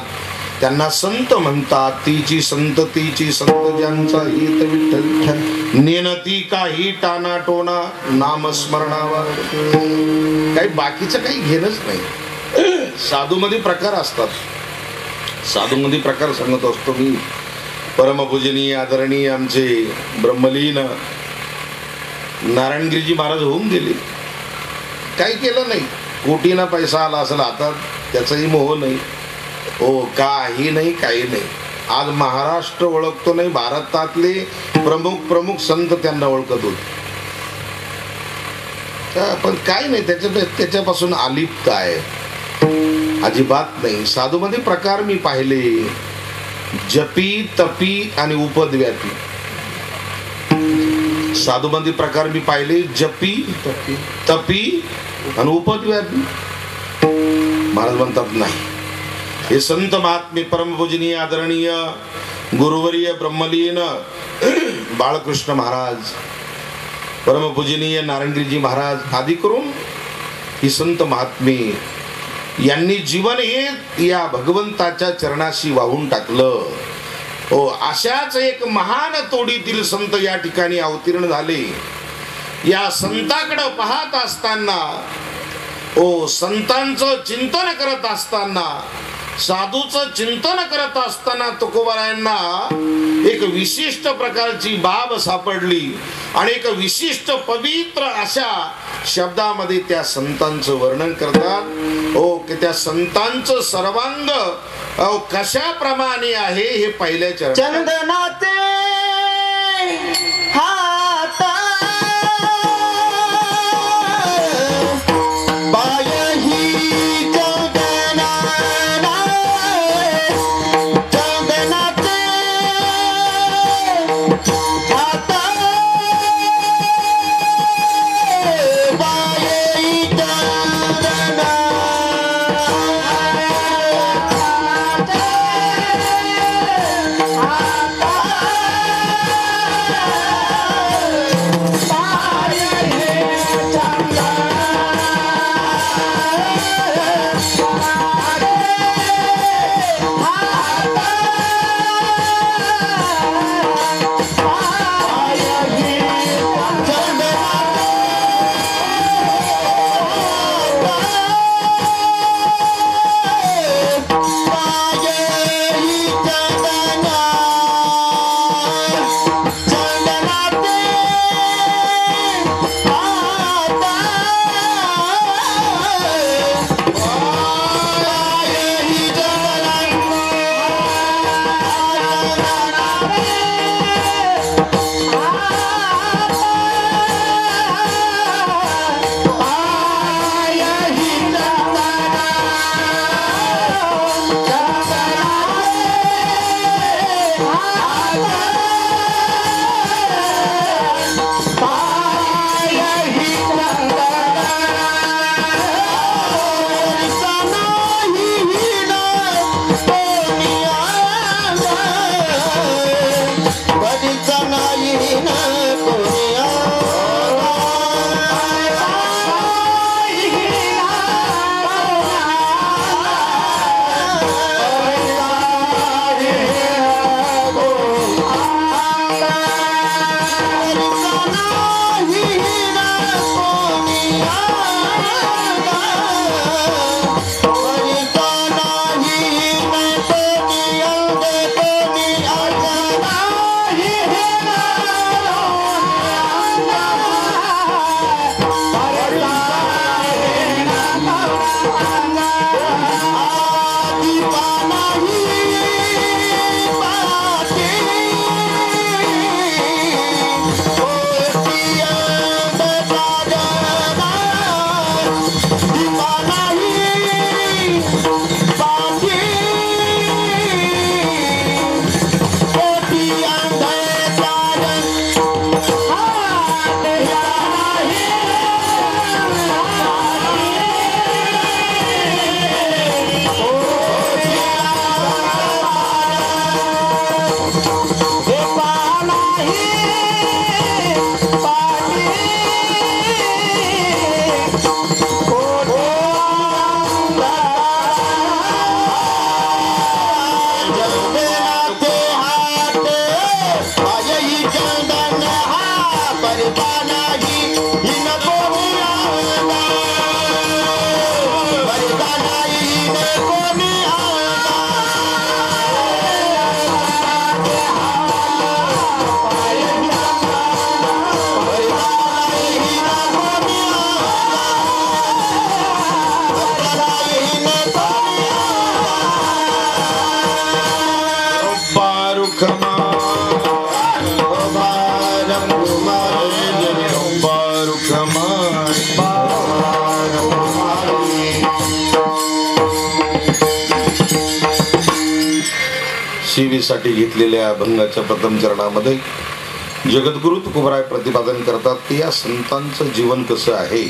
त्यांना संत म्हणतात. तीची संततीची संत ज्यांचा हित विठ्ठल, नेनती काही टाना टोना नामस्मरणावर. काही बाकीचं काही घेणंच नाही. साधूमध्ये प्रकार असतात, साधूमध्ये प्रकार सांगत असतो मी. परमपूजनीय आदरणीय आमचे ब्रह्मलीन नारायणगिरीजी महाराज होऊन गेले, काही केलं नाही. कोटीना पैसा आला असेल हातात, त्याचाही मोह नाही. हो, काही नाही, काही नाही. आज महाराष्ट्र ओळखतो नाही, भारतातले प्रमुख प्रमुख संत त्यांना ओळखत होते. पण काही नाही, त्याच्यापासून अलिप्त आहे, अजिबात नाही. साधूमध्ये प्रकार मी पाहिले, जपी, तपी आणि उपद्व्यापी. साधूमध्ये प्रकार मी पाहिले, जपी, तपी आणि उपद्व्यापी. महाराज म्हणतात नाही, हे संत महात्मे परमपूजनीय आदरणीय गुरुवर्य ब्रह्मलीन बाळकृष्ण महाराज, परमपूजनीय नारायणगिरीजी महाराज आदी करून ही संत महात्मे यांनी जीवन हे या भगवंताच्या चरणाशी वाहून टाकलं. हो, अशाच एक महान तोडीतील संत या ठिकाणी अवतीर्ण झाले. या संताकडे पाहत असताना, ओ संतांचं चिंतन करत असताना, साधूचं चिंतन करत असताना तुकोबारायांना एक विशिष्ट प्रकारची बाब सापडली आणि एक विशिष्ट पवित्र अशा शब्दामध्ये त्या संतांचं वर्णन करतात. ओ की त्या संतांचं सर्वांग कशा प्रमाणे आहे हे पहिल्या चंदनाते हात नाही शिवीसाठी घेतलेल्या अभंगाच्या प्रथम चरणामध्ये जगद्गुरु तुकोबराय प्रतिपादन करतात की या संतांचं जीवन कसं आहे.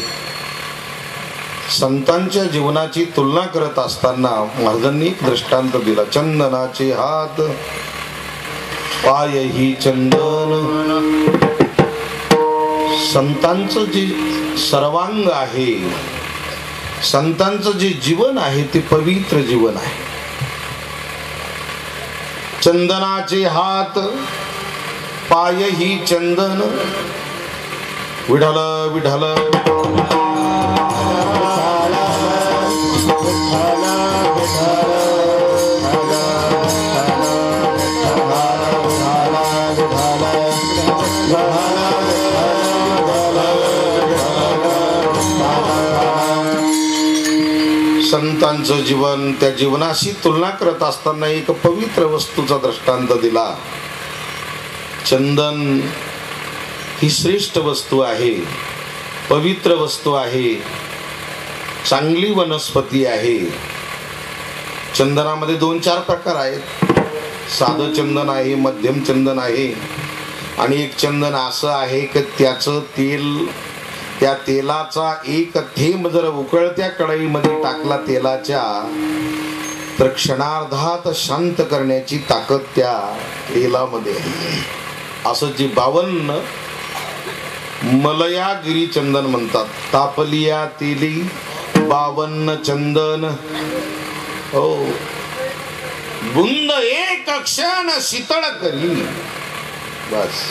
संतांच्या जीवनाची तुलना करत असताना महाराजांनी एक दृष्टांत दिला. चंदनाचे हात पायही चंदन. संतांचं जे सर्वांग आहे, संतांचं जे जीवन आहे ते पवित्र जीवन आहे. चंदनाचे हात पायही चंदन. विठ्ठल विठ्ठल संतांचं जीवन, त्या जीवनाशी तुलना करत असताना एक पवित्र वस्तूचा दृष्टांत दिला. चंदन ही श्रेष्ठ वस्तू आहे, पवित्र वस्तू आहे, चांगली वनस्पती आहे. चंदनामध्ये 2-4 प्रकार आहेत. साधं चंदन आहे, मध्यम चंदन आहे आणि एक चंदन असं आहे की त्याचं तेल, त्या तेलाचा एक थेंब जर उकळत्या कढईमध्ये टाकला तेलाच्या, तर क्षणार्धात शांत करण्याची ताकद त्या तेलामध्ये आहे. असं जे 52 मलयागिरी चंदन म्हणतात. तापलिया तेली 52 चंदन. हो, बुंद एक क्षण शीतळ करी. बस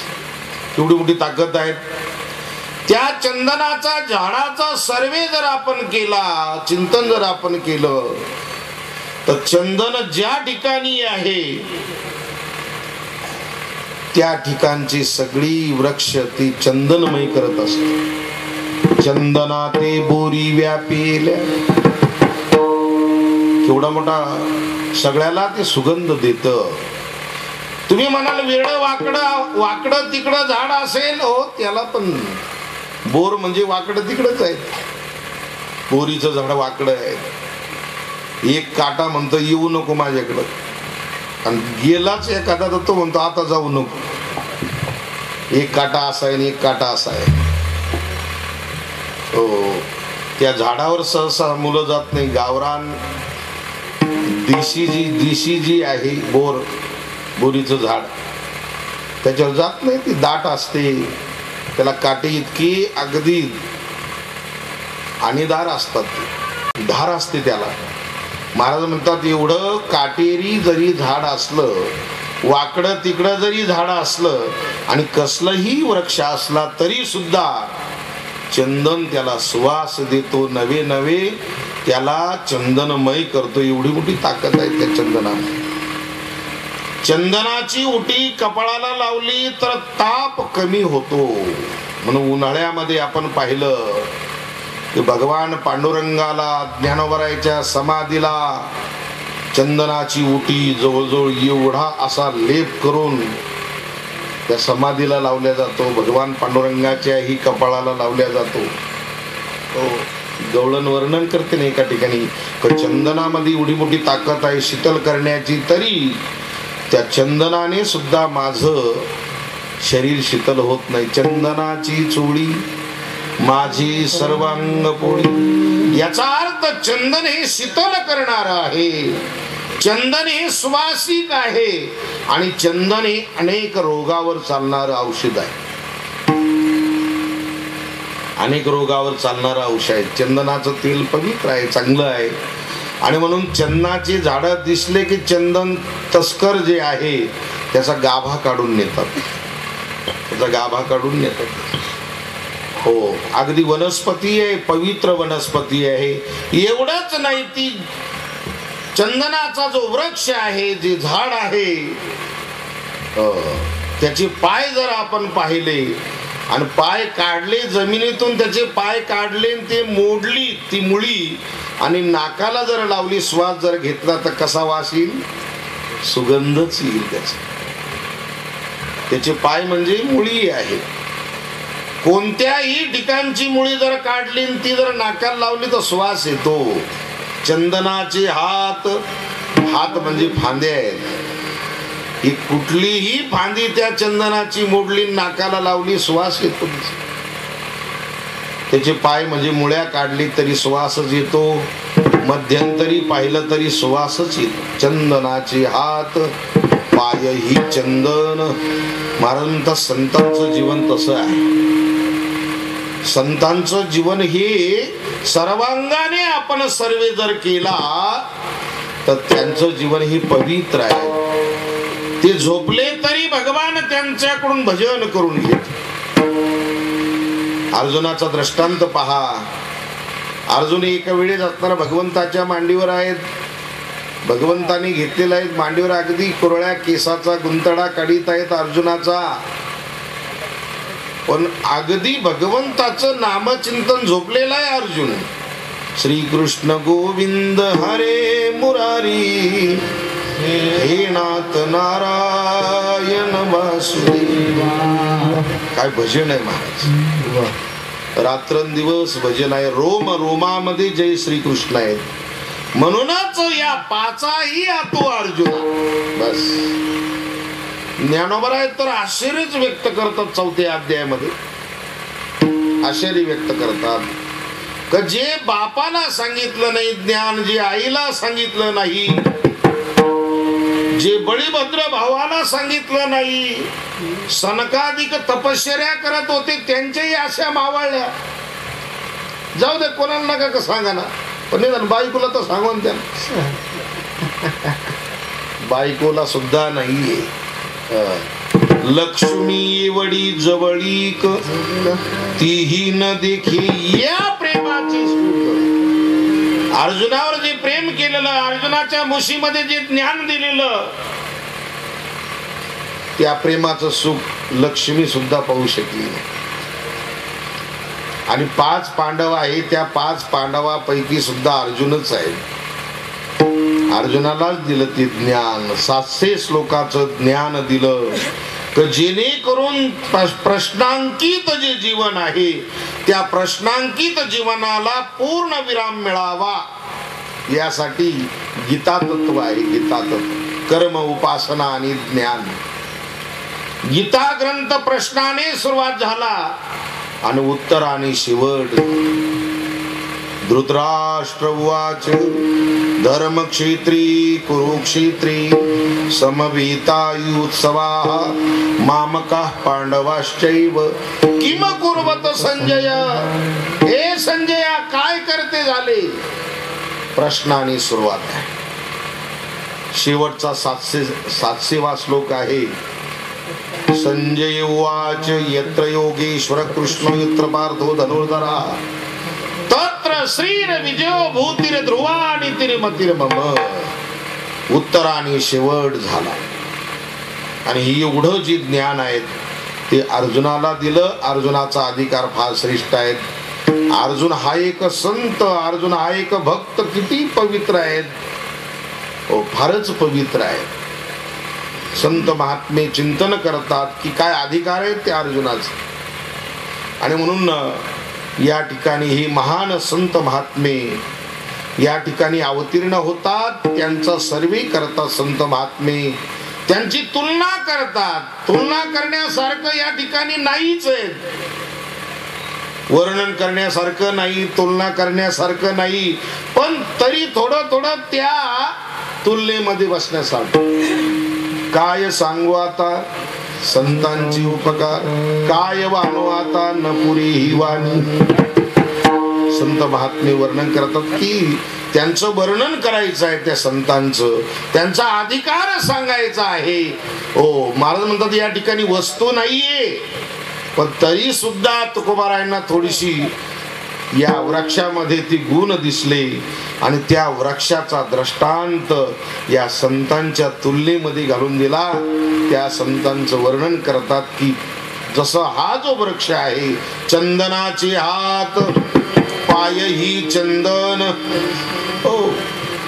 एवढी मोठी ताकद आहे त्या चंदनाचा. झाडाचा सर्वे जर आपण केला, चिंतन जर आपण केलं, तर चंदन ज्या ठिकाणी आहे त्या ठिकाणची सगळी वृक्ष ती चंदनमय करत असते. चंदना ते बोरी व्यापिल्या. केवढा मोठा, सगळ्याला ते सुगंध देत. तुम्ही म्हणाल वेडं वाकडं तिकडं झाड असेल, हो त्याला पण बोर म्हणजे वाकडं तिकडच आहे. बोरीचं झाड वाकडं आहे. एक काटा म्हणतो येऊ नको माझ्याकडं, आणि गेलाच एखादा तर तो म्हणतो आता जाऊ नको. एक काटा असा आहे आणि एक काटा असा आहे. हो, त्या झाडावर सहसा मुलं जात नाही. गावरान देशी जी आहे बोरीचं झाड, त्याच्यावर जात नाही. ती दाट असते, त्याला काटे इतकी अगदी आणि धार असतात, धार असते त्याला. महाराज म्हणतात एवढं काटेरी जरी झाड असलं, वाकडं तिकडं जरी झाड असलं आणि कसलंही वृक्ष असला तरी सुद्धा चंदन त्याला सुवास देतो, नवे नवे त्याला चंदनमय करतो. एवढी मोठी ताकद आहे त्या चंदनात. चंदनाची उटी कपाळाला लावली तर ताप कमी होतो. म्हणून उन्हाळ्यामध्ये आपण पाहिलं की भगवान पांडुरंगाला, ज्ञानोबरायच्या समाधीला चंदनाची उटी जवळजवळ एवढा असा लेप करून त्या समाधीला लावल्या जातो. भगवान पांडुरंगाच्याही कपाळाला लावल्या जातो. गवळण वर्णन करते ना एका ठिकाणी, चंदनामध्ये एवढी मोठी ताकद आहे शीतल करण्याची, तरी त्या चंदनाने सुद्धा माझं शरीर शीतल होत नाही. चंदनाची चोळी माझी सर्वांग पोळी. याचा अर्थ चंदन हे शीतल करणार आहे, चंदन हे सुवासिक आहे आणि चंदन हे अनेक रोगावर चालणारं औषध आहे. अनेक रोगावर चालणारं औषध आहे. चंदनाचं तेल पवित्र आहे, चांगलं आहे. आणि म्हणून चंदनाची झाडं दिसले की चंदन तस्कर जे आहे त्याचा गाभा काढून नेतात, त्याचा गाभा काढून नेतात. हो, अगदी वनस्पती आहे, पवित्र वनस्पती आहे. एवढंच नाही, ती चंदनाचा जो वृक्ष आहे, जे झाड आहे, त्याचे पाय जर आपण पाहिले आणि पाय काढले जमिनीतून, त्याचे पाय काढले, ते मोडली ती मुळी आणि नाकाला जर लावली, श्वास जर घेतला तर कसा वास येईल? सुगंधच येईल त्याचा. त्याचे पाय म्हणजे मुळी आहे. कोणत्याही ठिकाणची मुळी जर काढली ती जर नाकाला लावली तर श्वास येतो. चंदनाचे हात, हात म्हणजे फांदे आहेत. ही कुठलीही फांदी त्या चंदनाची मोडली नाकाला लावली श्वास येतो. त्याचे पाय म्हणजे मुळ्या काढली तरी श्वासच येतो. मध्यंतरी पाहिलं तरी श्वासच येतो. चंदनाचे हात पाय ही चंदन. महाराजांचं संतांचं जीवन तसं आहे. संतांचं जीवन हे सर्वांगाने आपण सर्वे जर केला तर त्यांचं जीवन हे पवित्र आहे. ते झोपले तरी भगवान त्यांच्याकडून भजन करून घेत. अर्जुनाचा दृष्टांत पहा. अर्जुन एका वेळेस असताना भगवंताच्या मांडीवर आहेत. भगवंताने घेतलेला आहे मांडीवर. अगदी कुरळ्या केसाचा गुंतडा काढीत आहेत अर्जुनाचा. पण अगदी भगवंताचं नामचिंतन झोपलेला आहे अर्जुन. श्रीकृष्ण गोविंद हरे मुरारी हे नाथ नारायण वासुदेवा. काय भजन आहे महाराज. रात्रंदिवस भजन आहे. रोम रोमामध्ये जय श्रीकृष्ण आहेत. म्हणूनच या पाचाही आतो अर्जुना. बस ज्ञानोबा तर आश्चर्यच व्यक्त करतात. 4थ्या अध्यायामध्ये आश्चर्य व्यक्त करतात का जे बापाला सांगितलं नाही ज्ञान, जे आईला सांगितलं नाही, जे बळीभद्र भावाला सांगितलं नाही, सनकाधिक तपश्चर्या करत होते त्यांच्याही आशा मावळल्या. जाऊ दे कोणाला नका का सांगा ना, पण नाही बायकोला तर सांगू ना त्यांना. बायकोला सुद्धा नाहीये. लक्ष्मी वडी जवळीक तीही न देखे या प्रेमाची स्तुती. अर्जुनावर जे प्रेम केलेलं, अर्जुनाच्या मुशीमध्ये जे ज्ञान दिलेलं, त्या प्रेमाचं सुख लक्ष्मी सुद्धा पाहू शकली. आणि 5 पांडव आहे, त्या 5 पांडवापैकी सुद्धा अर्जुनच आहे. अर्जुनालाच दिलं ते ज्ञान. 700 श्लोकाचं ज्ञान दिलं तर जेणेकरून प्रश्नांकित जे जीवन आहे त्या प्रश्नांकित जीवनाला पूर्ण विराम मिळावा यासाठी गीता तत्व आहे. गीता तत्व कर्म, उपासना आणि ज्ञान. गीता ग्रंथ प्रश्नाने सुरुवात झाला आणि उत्तर आणि शेवट. धृतराष्ट्र उवाच धर्मक्षेत्री कुरुक्षेत्री समवेतायुत्सवाः मामकाः पांडवाश्चैव किम कुर्वत संजय. हे संजय काय करते झाले. प्रश्नाने सुरुवात आहे. शेवटचा 700वा श्लोक आहे. संजय उवाच यत्र योगेश्वर कृष्ण यत्र पार्थो धनुर्धरा तत्र श्रीर विजयो भूतिर ध्रुवानी तिरमतिर मम. उत्तर आणि शेवट झाला. आणि ही एवढं जे ज्ञान आहेत ते अर्जुनाला दिलं. अर्जुनाचा अधिकार फार श्रेष्ठ आहे. अर्जुन हा एक संत, अर्जुन हा एक भक्त किती पवित्र आहेत. फारच पवित्र आहे. संत महात्मे चिंतन करतात की काय अधिकार आहेत त्या अर्जुनाचे. आणि म्हणून या ठिकाणी हे महान संत महात्मे या ठिकाणी अवतीर्ण होतात. त्यांचा सर्वे करतात संत महात्मे. त्यांची तुलना करतात. तुलना करण्यासारखं या ठिकाणी नाहीच आहे. वर्णन करण्यासारखं नाही, तुलना करण्यासारखं नाही, पण तरी थोडं थोडं त्या तुलनेमध्ये बसण्यासारखं. काय सांगू आता संतांची उपकार, काय वाणू आता न पुरी ही वाणी. संत महात्मे वर्णन करतात की त्यांचं वर्णन करायचं आहे त्या संतांचं, त्यांचा अधिकार सांगायचा आहे. हो, महाराज म्हणतात या ठिकाणी वस्तू नाहीये, पण तरी सुद्धा तुकोबारायांना थोडीशी या वृक्षामध्ये ती गुण दिसले आणि त्या वृक्षाचा दृष्टांत या संतांच्या तुलनेमध्ये घालून दिला. त्या संतांचं वर्णन करतात की जसं हा जो वृक्ष आहे, चंदनाचे हात पाय ही चंदन. हो,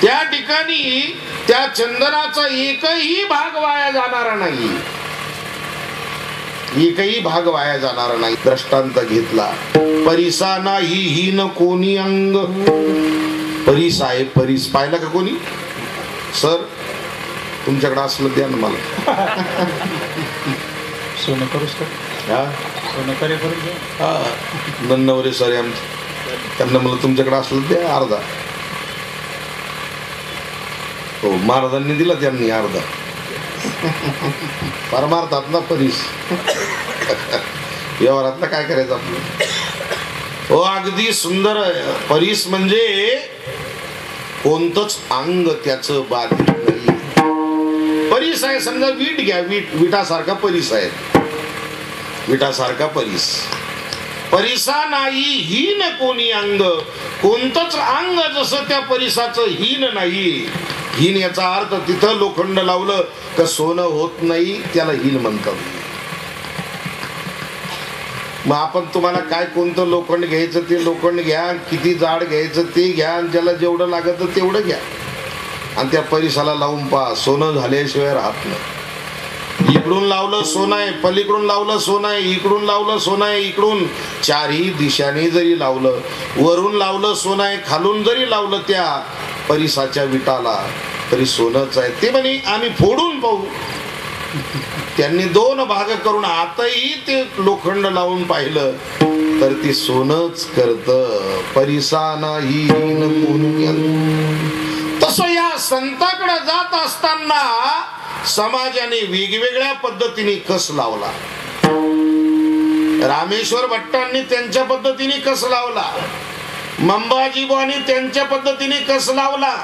त्या ठिकाणी त्या चंदनाचा एकही भाग वाया जाणारा नाही. एकही भाग वाया जाणार नाही. दृष्टांत घेतला, परिसा नाही हीन कोणी अंग. परीस आहे, परीस पाहिला का कोणी? सर तुमच्याकडे असलं द्या ना मला. सोनं करूच का? हा सोनं करे करून हा नन्नवरे सर आमचे, त्यांना मला तुमच्याकडे असलं द्या अर्धा. हो महाराजांनी दिला त्यांनी अर्धा. परमार्थात ना परीस, व्यवहारातलं काय करायचं आपलं. हो अगदी सुंदर. परीस म्हणजे कोणतंच अंग त्याचं बाधित नाही. परीस आहे समजा वीट घ्या, विटासारखा परीस आहे, विटासारखा परीस. परिसा नाही हीन कोणी अंग. कोणतंच अंग जसं त्या परिसाचं हीन नाही. हीन याचा अर्थ तिथं लोखंड लावलं का सोनं होत नाही, त्याला हीन म्हणतात. मग आपण तुम्हाला काय कोणतं लोखंड घ्यायचं ते लोखंड घ्या, किती जाड घ्यायचं ते घ्या, आणि ज्याला जेवढं लागत तेवढं घ्या, आणि त्या परिसाला लावून पहा, सोनं झाल्याशिवाय राहत नाही. इकडून लावलं सोनं आहे, पलीकडून लावलं सोनं आहे, इकडून लावलं सोनं आहे, इकडून चारही दिशाने जरी लावलं, वरून लावलं सोनं आहे, खालून जरी लावलं त्या परिसाच्या विटाला तरी सोनंच आहे. ते म्हणे आम्ही फोडून पाहू. त्यांनी दोन भाग करून आतही ते लोखंड लावून पाहिलं तर ते सोनच करत. परिसा नाही तसं या संताकडे जात असताना समाजाने वेगवेगळ्या पद्धतीने कस लावला. रामेश्वर भट्टांनी त्यांच्या पद्धतीने कस लावला, मंबाजीबानी त्यांच्या पद्धतीने कस लावला,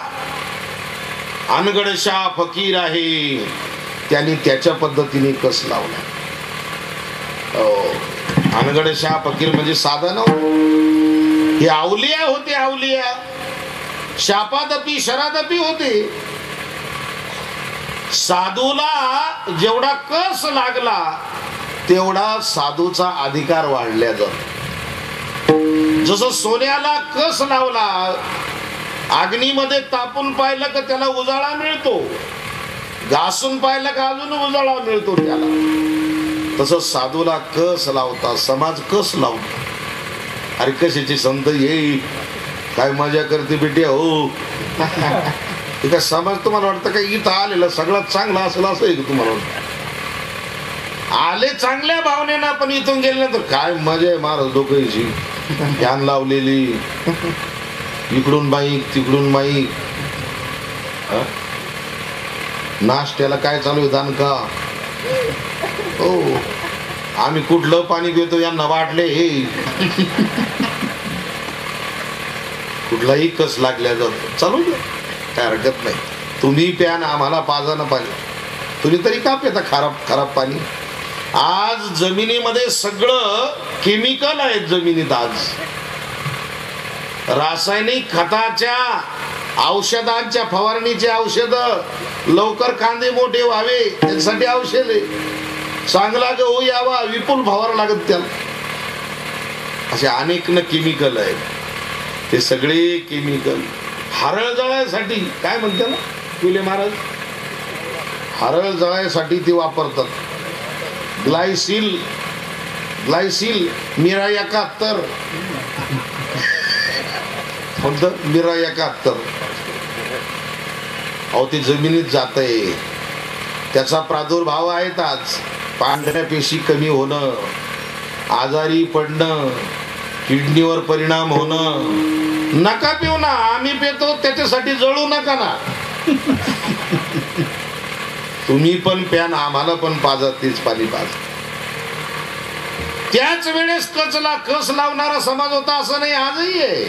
अनगडशाह फकीर आहे त्यांनी त्याच्या पद्धतीने कस लावला. अनगडशाह फकीर म्हणजे साधा नव्हते, हे अवलिया होते. अवलिया शापादपी शरादपी होते. साधूला जेवढा कस लागला तेवढा साधूचा अधिकार वाढल्या जातो. जसं सोन्याला कस लावला, अग्नीमध्ये तापून पाहिलं का त्याला उजाळा मिळतो, घासून पाहिलं का अजून उजाळा मिळतो त्याला. तसं साधूला कस लावता, समाज कस लावता. अरे कशाची संत येई, काय मजा करते बेटी हो. काय समाज तुम्हाला वाटतं का इथं आलेला सगळ्यात चांगला असेल असं आहे का तुम्हाला वाटतं? आले चांगल्या भावनेनं, पण इथून गेले तर काय मजा आहे महाराज डोक्याची. ध्यान लावलेली, इकडून माईक तिकडून माईक. नाश्त्याला काय चालू आहे दानका. हो आम्ही कुठलं पाणी पितो यांना वाटले हे. कुठलाही कस लागल्या जातो, चालू द्या काय हरकत नाही. तुम्ही प्या ना, आम्हाला पाजा ना पाणी. तुम्ही तरी का पिता खराब खराब पाणी. आज जमिनीमध्ये सगळं केमिकल आहे. जमिनीत आज रासायनिक खताच्या, औषधांच्या फवारणीचे औषध, लवकर कांदे मोठे व्हावे त्यासाठी औषध आहे. चांगला गहू यावा विपुल फवारा लागत त्याला. असे अनेक न केमिकल आहेत. ते सगळे केमिकल हरळ जळायसाठी काय म्हणते ना फुले महाराज, हरळ जळायसाठी ते वापरतात. ग्लायसिल, ग्लायसिल मीरा 71 कोणतं मीरा 71. अहो ते जमिनीत जात आहे, त्याचा प्रादुर्भाव आहेत. आज पांढऱ्या पेशी कमी होणं, आजारी पडणं, किडनीवर परिणाम होणं. नका पिऊ ना, आम्ही पितो त्याच्यासाठी जळू नका ना. तुम्ही पण प्या ना, आम्हाला पण पाजा, तेच पाणी पाज. त्याच वेळेस कस लावणारा समाज होता असं नाही, आजही आहे.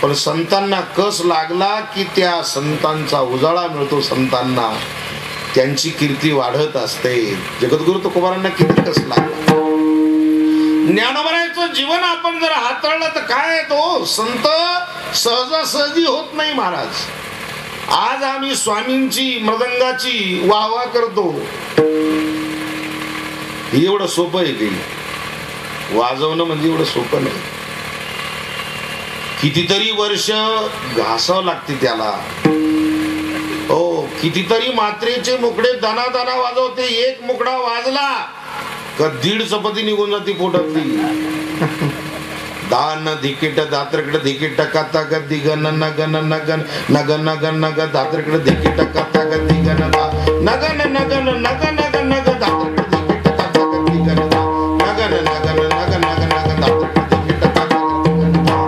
पण संतांना कस लागला की त्या संतांचा उजाळा मिळतो. संतांना त्यांची कीर्ती वाढत असते. जगद्गुरु तुकोबारांना किती कस लागला. ज्ञानोबारायचं जीवन आपण जर हाताळलं तर काय तो संत सहजासहजी होत नाही महाराज. आज आम्ही स्वामींची मृदंगाची वाहवा करतो, एवढं सोपं आहे काही वाजवणं म्हणजे एवढं सोपं नाही. कितीतरी वर्ष घासावं लागते त्याला. हो कितीतरी मात्रेचे मुकडे दाना दाना वाजवते. एक मुकडा वाजला का 1.5 चपाती निघून जाते पोटातली. दान धिकीट दात्रकडे धिकीट काता गद्दी गण नगन नगन नगन नगन नग दात्रकडे धिकीट काता गद्दी गण नगन नगन नग नग नग दात्रकडे धिकीट काता गद्दी गण नगन नगन नग नग नग दात्रकडे धिकीट काता गद्दी गण.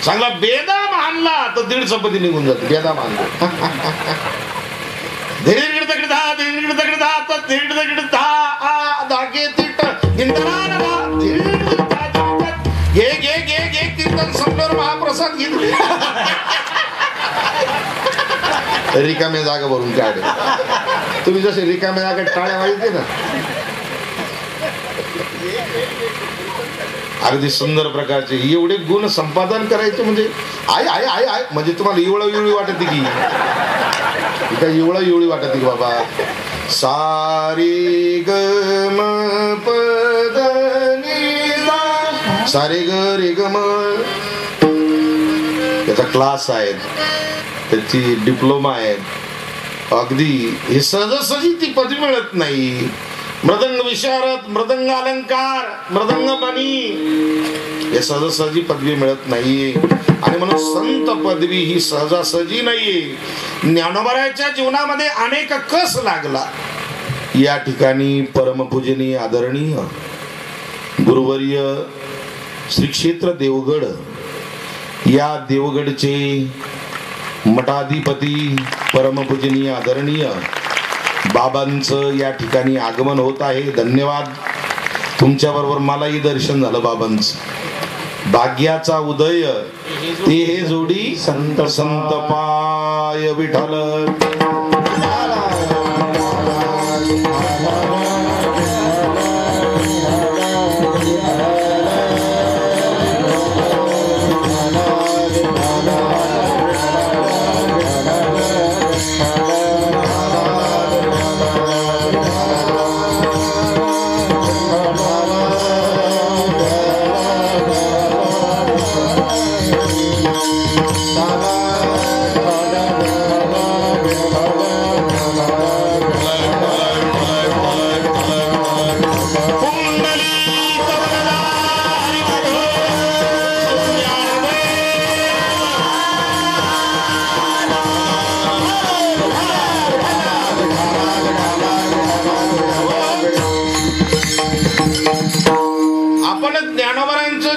चांगला बेदाम आणला तर 1.5 चपाती निघून जाते. बेदाम आणला धीरे दगड धा धीरे दगड धा तर धीरे दगड धा धागे तीट गिंडराला घे घे घे घे कीर्तन संपल्यावर महाप्रसाद घेतले. रिकाम्या जागा भरून काढे. तुम्ही जसे रिकाम्या जागा टाळ्या वाजते ना, अगदी सुंदर प्रकारचे एवढे गुण संपादन करायचे म्हणजे आय आय आय आय म्हणजे तुम्हाला एवढी वाटते की काय एवढी वाटते की बाबा. सारे ग म पद नि सा सारे ग रे ग म. त्याचा क्लास आहे, त्याची डिप्लोमा आहे. अगदी हे सहजासहजी ती पदवी मिळत नाही. मृदंग विशारद, मृदंग अलंकार, मृदंग बनी हे सहजासहजी पदवी मिळत नाहीये. आणि म्हणून संत पदवी ही सहजासहजी नाहीये. ज्ञानोबाराच्या जीवनामध्ये अनेक कस लागला. या ठिकाणी परमपूजनीय आदरणीय गुरुवर्य श्री क्षेत्र देवगड, या देवगडचे मठाधिपती परमपूजनीय आदरणीय बाबांचं या ठिकाणी आगमन होत आहे. धन्यवाद. तुमच्या बरोबर मलाही दर्शन झालं बाबांचं. भाग्याचा उदय ते हे जोडी संत संत पाय विठ्ठल.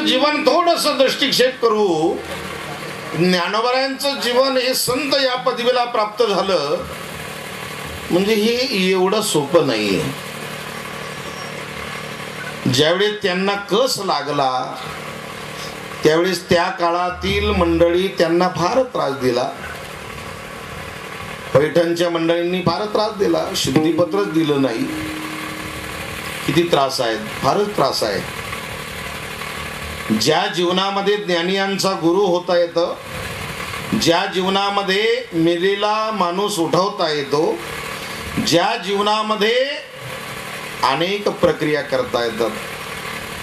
जीवन थोडस दृष्टिक्षेप करू. ज्ञानोबारायांचं जीवन हे संत या पदवीला प्राप्त झालं म्हणजे हे एवढं सोपं नाहीये. ज्यावेळेस त्यांना कस लागला त्यावेळेस त्या काळातील मंडळी त्यांना फार त्रास दिला. पैठणच्या मंडळींनी फार त्रास दिला. शुद्धीपत्रच दिलं नाही. किती त्रास आहेत, फारच त्रास आहे. ज्या जीवनामध्ये ज्ञानियांचा गुरु होता येतं, ज्या जीवनामध्ये मेलेला माणूस उठवता येतो, ज्या जीवनामध्ये अनेक प्रक्रिया करता येतात,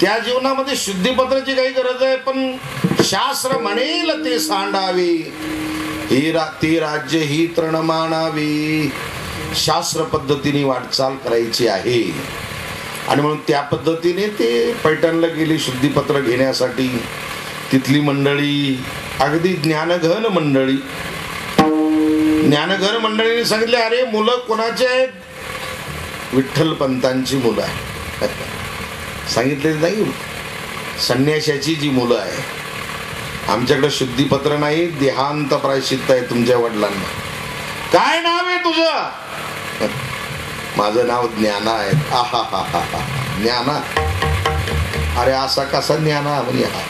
त्या जीवनामध्ये शुद्धीपत्राची काही गरज आहे. पण शास्त्र म्हणेल ते सांडावे, ते राज्य ही तृण मानावे. शास्त्र पद्धतीने वाटचाल करायची आहे. आणि म्हणून त्या पद्धतीने ते पैठणला गेली शुद्धीपत्र घेण्यासाठी. तिथली मंडळी अगदी ज्ञानघन मंडळी, ज्ञानघन मंडळीने सांगितले, अरे मुलं कोणाचे आहेत? विठ्ठल पंतांची मुलं आहे. सांगितले नाही, संन्याशाची जी मुलं आहे. आमच्याकडे शुद्धीपत्र नाही, देहांत प्रायश्चित्त आहे तुमच्या वडिलांना. काय नाव आहे तुझं? माझं नाव ज्ञाना आहे. आहा हा हा हा ज्ञाना. अरे असा कसा ज्ञाना म्हणजे हा?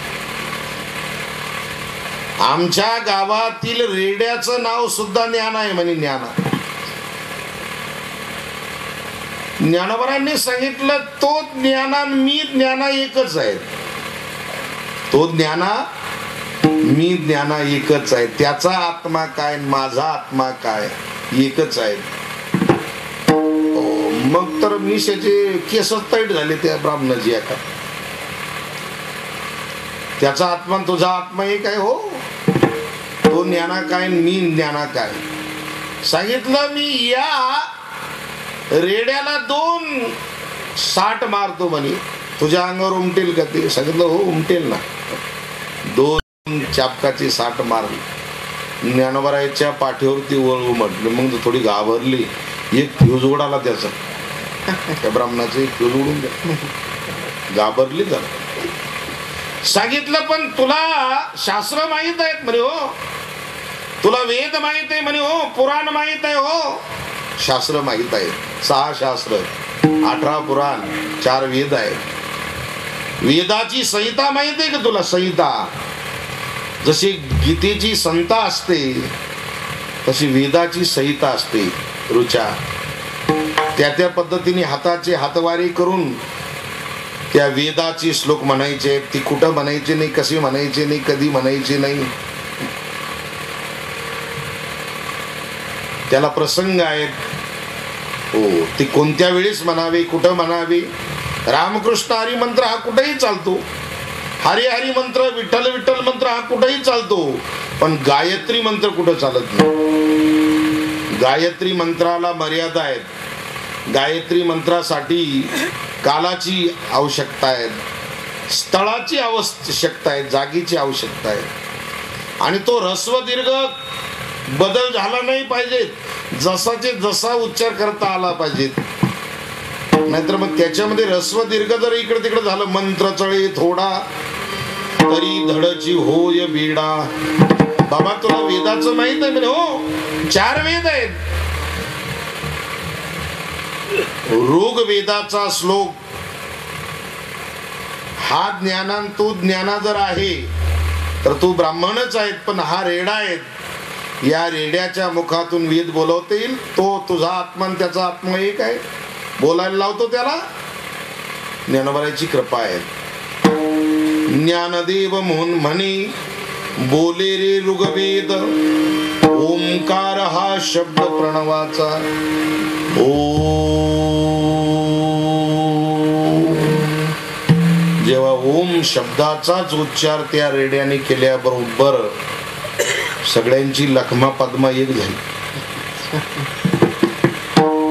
आमच्या गावातील रेड्याचं नाव सुद्धा ज्ञाना आहे म्हणे. ज्ञाना. ज्ञानोबारांनी सांगितलं तो ज्ञाना मी ज्ञाना एकच आहे. तो ज्ञाना मी ज्ञाना एकच आहे. त्याचा आत्मा काय, माझा आत्मा काय, एकच आहे. मग तर मिशाचे केसच तैट झाले त्या ब्राह्मणाची. एका त्याचा आत्मा तुझा आत्मा एक आहे. हो, तो ज्ञाना काय, मी ज्ञाना काय. सांगितलं मी या रेड्याला 2 साठ मारतो म्हणे, तुझ्या अंगावर उमटेल का ते? सांगितलं हो उमटेल ना. 2 चापकाची साठ मारली. ज्ञानोबारायच्या पाठीवरती वळू म्हटलं. मग थोडी घाबरली. एक फ्यूज उडाला त्याचा, त्या ब्राह्मणाचं एक फ्यूज उडून द्या. घाबरली का? सांगितलं पण तुला शास्त्र माहित आहेत म्हणे हो, तुला वेद माहित आहे म्हणे हो, पुराण माहित आहे हो. शास्त्र माहित आहे, 6 शास्त्र, 18 पुराण, 4 वेद आहेत. वेदाची संहिता माहित आहे का तुला? संहिता जशी गीतेची संता असते तशी वेदाची संहिता असते. रुचा त्या पद्धतीने हाताचे हातवारी करून त्या वेदाची श्लोक म्हणायचे. ती कुठं म्हणायची नाही, कशी म्हणायची नाही, कधी म्हणायची नाही, त्याला प्रसंग आहेत. हो, ती कोणत्या वेळेस म्हणावी, कुठं म्हणावी. रामकृष्ण हरी मंत्र हा कुठेही चालतो, हरी हरी मंत्र, विठ्ठल विठ्ठल मंत्र हा कुठेही चालतो, पण गायत्री मंत्र कुठं चालत नाही. गायत्री मंत्राला मर्यादा आहेत. गायत्री मंत्रासाठी कालाची आवश्यकता आहे, स्थळाची आवश्यकता आहे, जागेची आवश्यकता आहे. आणि तो ऱ्हस्व दीर्घ बदल झाला नाही पाहिजे, जसाचे जसा उच्चार करता आला पाहिजे. नाहीतर मग त्याच्यामध्ये ऱ्हस्व दीर्घ जर इकडे तिकडे झालं, मंत्र चळे थोडा तरी धडची होय बेडा. बाबा तुला वेदाचं माहित आहे म्हणे हो, 4 वेद आहेत. ऋग्वेदाचा श्लोक हा ज्ञाना, तू ज्ञाना जर आहे तर तू ब्राह्मणच आहेत, पण हा रेडा आहे. या रेड्याच्या मुखातून वेद बोलवता येईल. तो तुझा आत्मा आणि त्याचा आत्मा एक आहे, बोलायला लावतो त्याला. ज्ञानोबारायची कृपा आहे. ज्ञानदेव म्हणून म्हणे बोले रे ऋग्वेद, ओंकार हा शब्द प्रणवाचा. जेव्हा ओम शब्दाचाच उच्चार त्या रेड्याने केल्याबरोबर सगळ्यांची लखमा पद्मा एक झाली.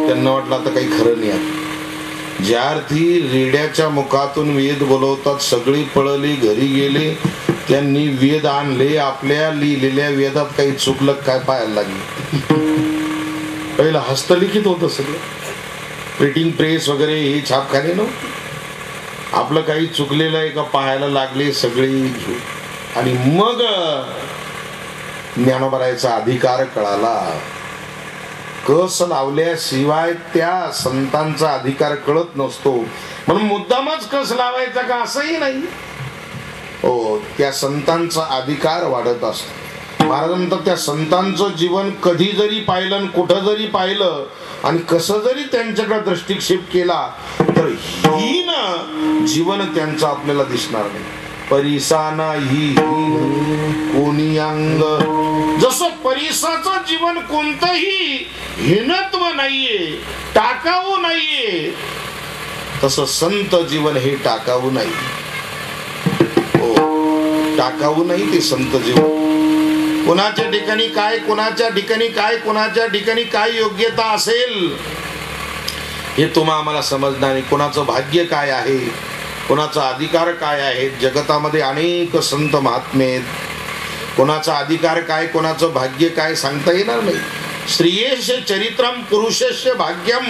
त्यांना वाटलं आता काही खरं नाही. ज्या अर्थी रेड्याच्या मुखातून वेद बोलवतात, सगळी पळली, घरी गेले, त्यांनी वेद आणले. आपल्या लिहिलेल्या वेदात काही चुकलं काय पाहायला लागले. पहिलं हस्तलिखित होतं सगळं, प्रिंटिंग प्रेस वगैरे हे छापखाने नव्हते. आपलं काही चुकलेलं आहे का पाहायला लागले सगळे. आणि मग ज्ञानोबारायचा अधिकार कळाला. कस लावल्याशिवाय त्या संतांचा अधिकार कळत नसतो. म्हणून मुद्दामच कस लावायचा का असंही नाही. हो, त्या संतांचा अधिकार वाढत असतो. महाराजांतर त्या संतांचं जीवन कधी जरी पाहिलं, कुठं जरी पाहिलं आणि कसं जरी त्यांच्याकडे दृष्टिक्षेप केला तर हीन जीवन त्यांचं आपल्याला दिसणार नाही. परिसाना ही कोणी अंग. जसं परिसाचं जीवन कोणतंही हीनत्व नाहीये, टाकाऊ नाहीये, तसं संत जीवन हे टाकाऊ नाही. हो, टाकाऊ नाही ते संत जीवन. कोणाच्या ठिकाणी काय, कोणाच्या ठिकाणी काय, कोणाच्या ठिकाणी काय योग्यता असेल हे तुम्हा आम्हाला समजणार नाही. कोणाचं भाग्य काय आहे, कोणाचा अधिकार काय आहे. जगतामध्ये अनेक संत महात्मे आहेत. कोणाचा अधिकार काय, कोणाचं भाग्य काय सांगता येणार नाही. स्त्रियेश चरित्रम पुरुषेश भाग्यम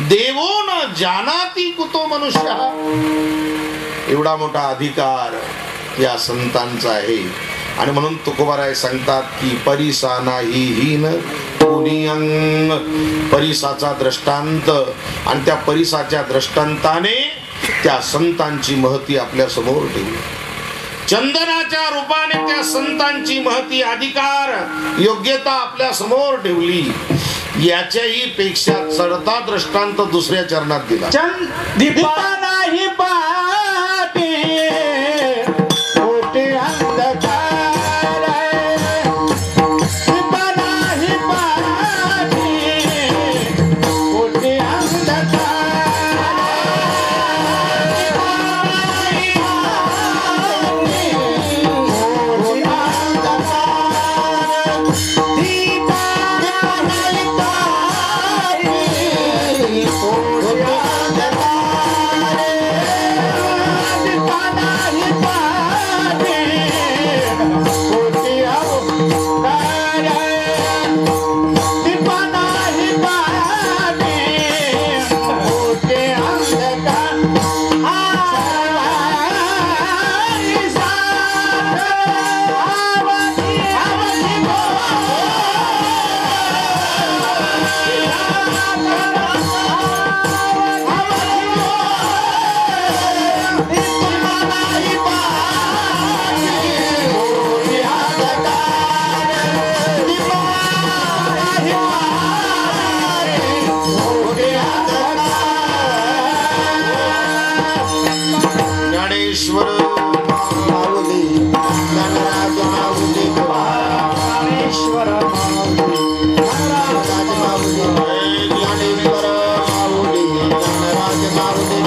देवो न जानाति कुतो मनुष्य. एवढा मोठा अधिकार या संतांचा आहे. आणि म्हणून तुकोबाराय सांगतात की परिसाना ही हीन कोणी अंग. परिसाचा दृष्टांत आणि त्या परिसाच्या दृष्टांताने त्या संतांची महती आपल्या समोर ठेवली. चंदनाच्या रूपाने त्या संतांची महती, अधिकार, योग्यता आपल्या समोर ठेवली. याच्याही पेक्षा चढता दृष्टांत दुसऱ्या चरणात दिला. दीपा नाही पाटे मोठे अंधकार. ज्ञानेश्वर माऊली ज्ञानराज माऊली ज्ञानेश्वर माऊली ज्ञानराज माऊली ज्ञानेश्वर माऊली ज्ञानराज माऊली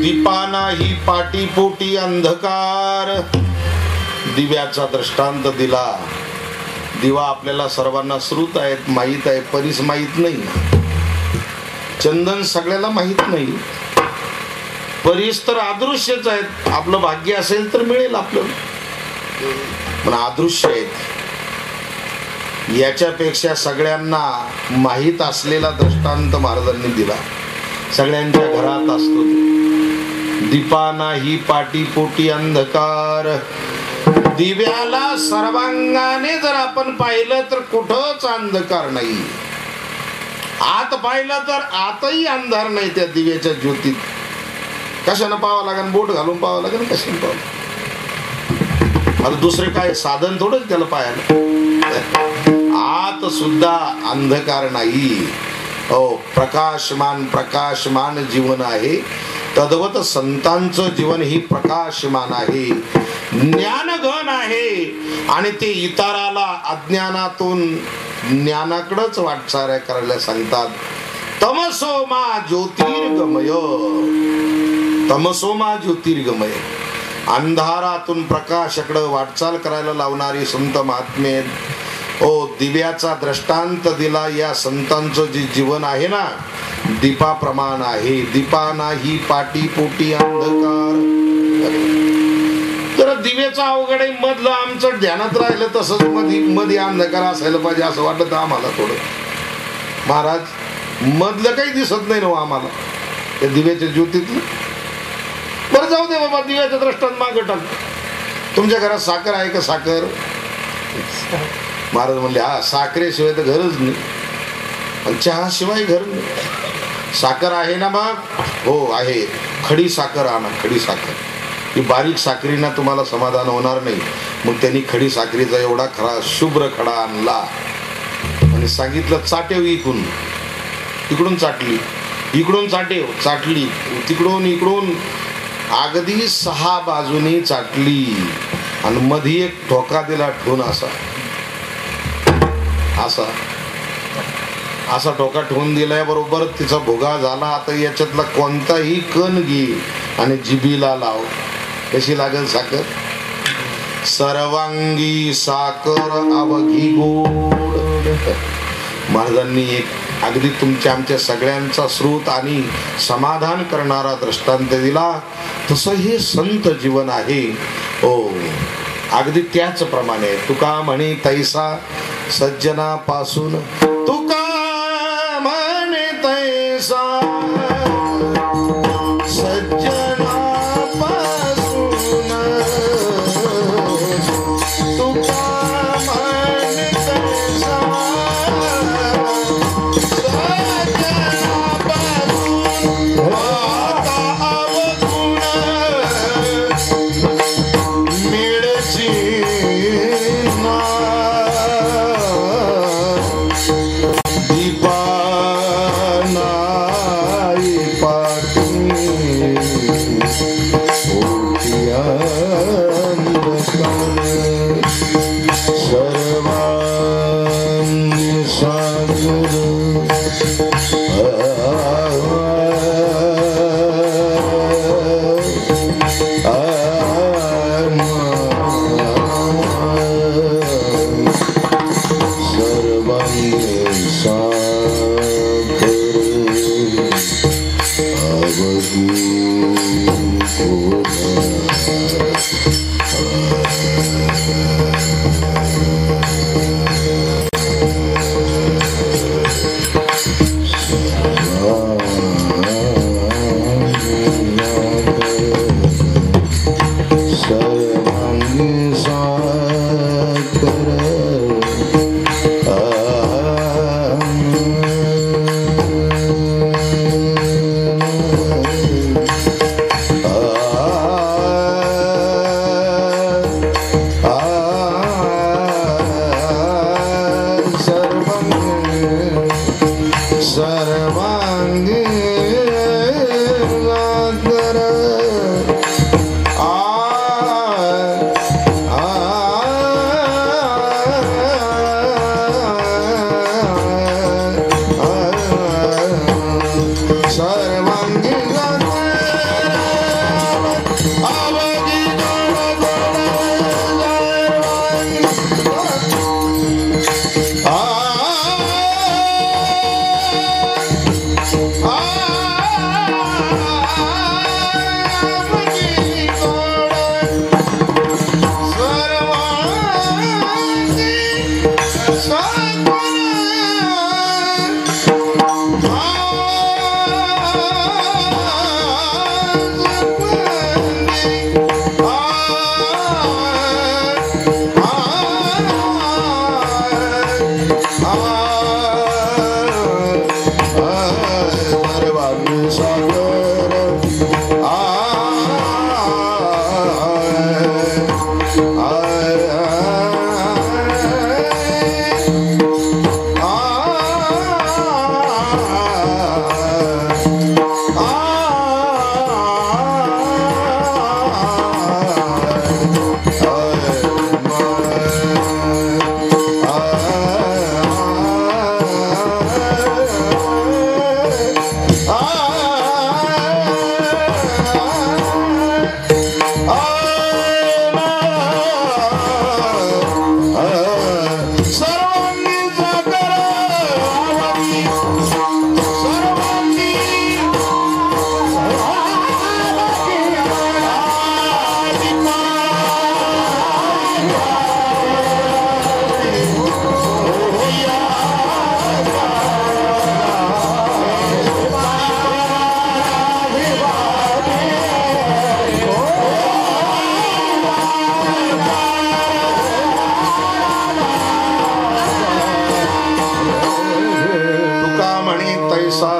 दीपा नाही पाटीपोटी अंधकार. दिव्याचा दृष्टांत दिला. दिवा आपल्याला सर्वांना श्रुत आहेत, माहीत आहे, परीस माहीत नाही. चंदन सगळ्याला माहीत नाही, परीस तर अदृश्यच आहेत. आपलं भाग्य असेल तर मिळेल आपल्याला, पण अदृश्य आहेत. याच्यापेक्षा सगळ्यांना माहीत असलेला दृष्टांत महाराजांनी दिला. सगळ्यांच्या घरात असतो. दीपा नाही पाटीपोटी अंधकार. दिव्याला सर्वांगाने जर आपण पाहिलं तर कुठंच अंधकार नाही. आत पाहिलं तर आतही अंधार नाही. त्या दिव्याच्या ज्योतीत कशानं पाहावं लागेल? बोट घालून पाहावं लागेल. कशाने पाहावं? आता दुसरे काय साधन थोडंच त्याला पाहायला. आत सुद्धा अंधकार नाही. हो, प्रकाशमान प्रकाशमान जीवन आहे. तद्वत संतांचं जीवन ही प्रकाशमान आहे, ज्ञानघन आहे. आणि ते इतराला अज्ञानातून ज्ञानाकडेच वाटचाल करायला सांगतात. तमसो मा ज्योतिर्गमय, तमसो मा ज्योतिर्गमय. अंधारातून प्रकाशाकडे वाटचाल करायला लावणारी संत महात्मे. ओ, दिव्याचा दृष्टांत दिला. या संतांचं जे जीवन आहे ना, दीपाप्रमाण आहे. दीपा नाही पाटीपोटी अंधकार. तर दिव्याचा अवघड आहे. मधलं आमचं ध्यानात राहिलं तसंच मध्ये अंधकार असायला पाहिजे असं वाटत आम्हाला थोडं. महाराज, मधलं काही दिसत नाही ना आम्हाला त्या दिव्याच्या ज्योतीतलं. बरं, जाऊ दे बाबा, दिव्याच्या दृष्टांत मागं टाक. तुमच्या घरात साखर आहे का? साखर. महाराज म्हणले, हा, साखरेशिवाय तर घरच नाही, आणि चहा शिवाय घर नाही. साखर आहे ना? मग हो आहे. खडी साखर आणा. खडी साखर ही बारीक साखरीना तुम्हाला समाधान होणार नाही. मग त्यांनी खडी साखरीचा एवढा खरा शुभ्र खडा आणला आणि सांगितलं, चाटेव इकडून. तिकडून चाटली, इकडून चाटेव, चाटली, तिकडून इकडून, अगदी 6 बाजूनी चाटली. आणि मध्ये एक ठोका दिला ठेवून. असा असा असा ठोका ठेवून दिलाय. बरोबर तिचा भुगा झाला. आता याच्यातला कोणताही कण घे आणि जिभीला लाव. कशी लागेल साखर? सर्वांगी साखर अवघी गोड. महाराजांनी एक अगदी तुमच्या आमच्या सगळ्यांचा श्रुत आणि समाधान करणारा दृष्टांत दिला. तसं हे संत जीवन आहे. हो, अगदी त्याच प्रमाणे तुका म्हणे तैसा सज्जनापासून. तुका म्हणे तैसा सज्जनापासून. तुका म्हणे तैसा सज्जनापासून. आता अवगुण मिळची ना. दीपा नाही पाटी पोटी अंधकार. सर्वांगी सागर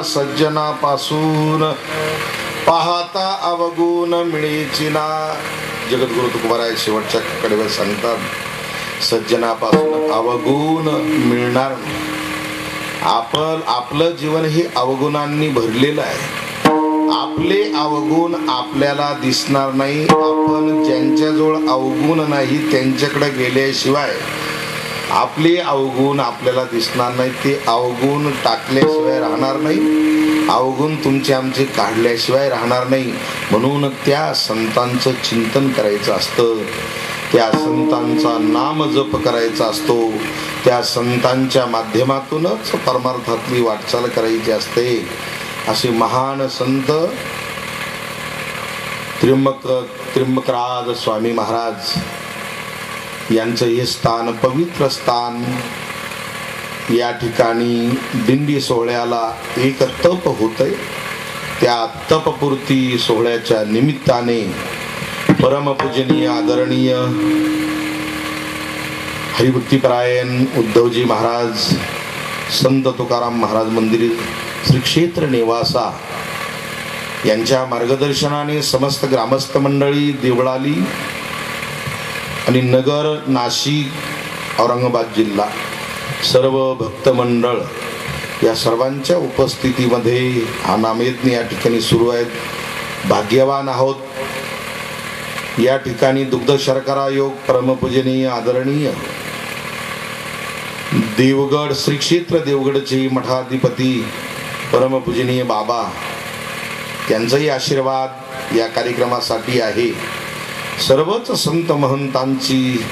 सज्जनापासून पाहता अवगुण मिळेची ना. जगद्गुरु तुकोबाराय शेवटच्या कडव्यात सांगतात सज्जनापासून अवगुण मिळणार नाही. आपलं जीवन हे अवगुणांनी भरलेलं आहे. आपले अवगुण आपल्याला दिसणार नाही. आपण ज्यांच्याजवळ अवगुण नाही त्यांच्याकडे गेल्याशिवाय आपले अवगुण आपल्याला दिसणार नाही. ते अवगुण टाकल्याशिवाय राहणार नाही. अवगुण तुमचे आमचे काढल्याशिवाय राहणार नाही. म्हणून त्या संतांचं चिंतन करायचं असतं. त्या संतांचा नाम जप करायचा असतो. त्या संतांच्या माध्यमातूनच परमार्थातली वाटचाल करायची असते. असे महान संत त्र्यंबकराज स्वामी महाराज यांचं हे स्थान, पवित्र स्थान. या ठिकाणी दिंडी सोहळ्याला एक तप होतंय. त्या तपपूर्ती सोहळ्याच्या निमित्ताने परमपूजनीय आदरणीय हरिभक्तीपरायण उद्धवजी महाराज, संत तुकाराम महाराज मंदिर श्री क्षेत्र निवासा यांच्या मार्गदर्शनाने समस्त ग्रामस्थ मंडळी, देवळाली आणि नगर, नाशिक, औरंगाबाद जिल्हा सर्व भक्त मंडळ या सर्वांच्या उपस्थितीमध्ये हा नामयज्ञ या ठिकाणी सुरू आहेत. भाग्यवान आहोत. या ठिकाणी दुग्ध शर्करा योग परमपूजनीय आदरणीय देवगड श्री क्षेत्र देवगडचे मठाधिपती परमपूजनीय बाबा त्यांचाही आशीर्वाद या कार्यक्रमासाठी आहे. सर्वच संत महंतांची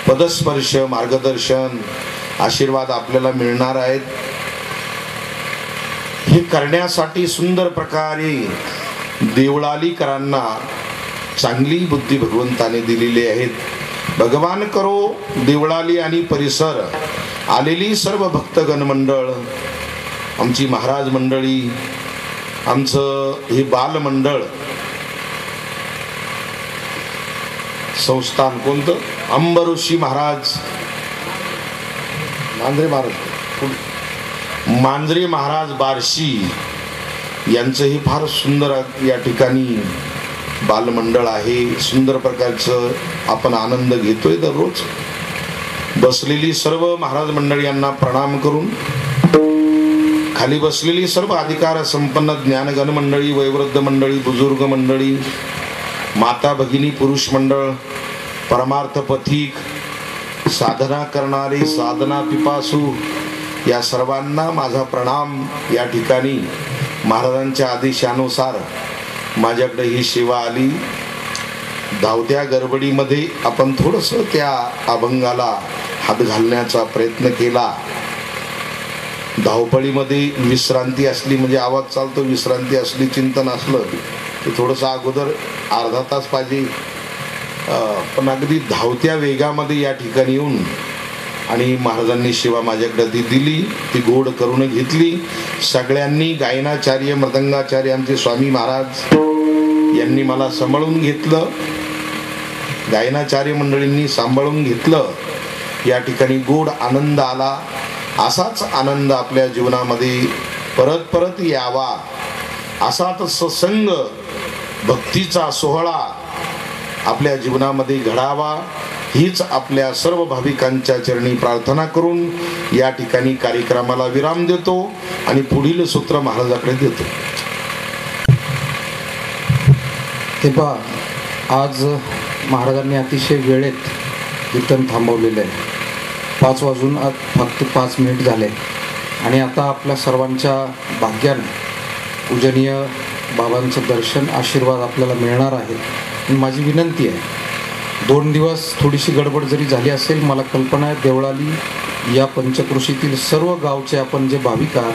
पदस्पर्श, मार्गदर्शन, आशीर्वाद आपल्याला मिळणार आहेत. हे करण्यासाठी सुंदर प्रकारे देवळालीकरांना चांगली बुद्धी भगवंताने दिलेली आहेत. भगवान करो देवळाली आणि परिसर आलेली सर्व भक्तगण मंडळ, आमची महाराज मंडळी, आमचं हे बाल मंडळ संस्थान कोणतं, अंबऋषी महाराज मांजरे महाराज बार्शी यांचं हे फार सुंदर या ठिकाणी बालमंडळ आहे. सुंदर प्रकारचं आपण आनंद घेतोय. दररोज बसलेली सर्व महाराज मंडळी यांना प्रणाम करून खाली बसलेली सर्व अधिकार संपन्न ज्ञानगण मंडळी, वयोवृद्ध मंडळी, बुजुर्ग मंडळी, माता भगिनी, पुरुष मंडळ, परमार्थ पथिक, साधना करणारे, साधना पिपासू या सर्वांना माझा प्रणाम. या ठिकाणी महाराजांच्या आदेशानुसार माझ्याकडे ही सेवा आली. धावत्या गडबडीमध्ये आपण थोडंसं त्या अभंगाला हात घालण्याचा प्रयत्न केला. धावपळीमध्ये विश्रांती असली म्हणजे आवाज चालतो, विश्रांती असली, चिंतन असलं की थोडंसं अगोदर अर्धा तास पाहिजे. पण अगदी धावत्या वेगामध्ये या ठिकाणी येऊन आणि महाराजांनी सेवा माझ्याकडे ती दिली, ती गोड करून घेतली. सगळ्यांनी गायनाचार्य, मृदंगाचार्य आमचे स्वामी महाराज यांनी मला सांभाळून घेतलं. गायनाचार्य मंडळींनी सांभाळून घेतलं. या ठिकाणी गोड आनंद आला. असाच आनंद आपल्या जीवनामध्ये परत परत यावा, असाच सत्संग भक्तीचा सोहळा आपल्या जीवनामध्ये घडावा हीच आपल्या सर्व भाविकांच्या चरणी प्रार्थना करून या ठिकाणी कार्यक्रमाला विराम देतो आणि पुढील सूत्र महाराजाकडे देतो. ते पहा, आज महाराजांनी अतिशय वेळेत कीर्तन थांबवलेलं आहे. 5 वाजून आज फक्त 5 मिनिट झाले आणि आता आपल्या सर्वांच्या भाग्याने पूजनीय बाबांचं दर्शन आशीर्वाद आपल्याला मिळणार आहे. आणि माझी विनंती आहे, 2 दिवस थोडीशी गडबड जरी झाली असेल, मला कल्पना आहे देवळाली या पंचक्रोशीतील सर्व गावचे आपण जे भाविक आहात,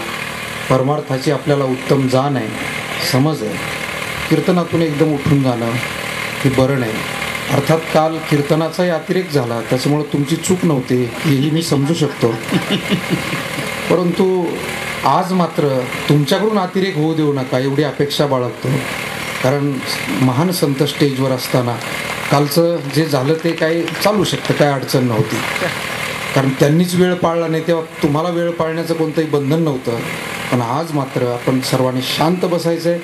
परमार्थाची आपल्याला उत्तम जाण आहे, समज आहे. कीर्तनातून एकदम उठून जाणं हे बरं नाही. अर्थात काल कीर्तनाचाही अतिरेक झाला, त्याच्यामुळं तुमची चूक नव्हती हेही मी समजू शकतो. परंतु आज मात्र तुमच्याकडून अतिरेक होऊ देऊ नका एवढी अपेक्षा बाळगतो. कारण महान संत स्टेजवर असताना कालचं जे झालं ते काही चालू शकतं, काय अडचण नव्हती. कारण त्यांनीच वेळ पाळला नाही तेव्हा तुम्हाला वेळ पाळण्याचं कोणतंही बंधन नव्हतं. पण आज मात्र आपण सर्वांनी शांत बसायचं आहे.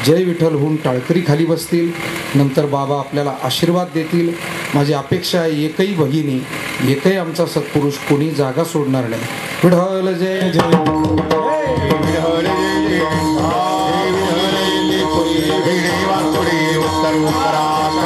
जय विठ्ठल होऊन टाळकरी खाली बसतील, नंतर बाबा आपल्याला आशीर्वाद देतील. माझी अपेक्षा आहे एकही भगिनी, एकही आमचा सत्पुरुष कोणी जागा सोडणार नाही. विठ्ठल जय जय. महाराज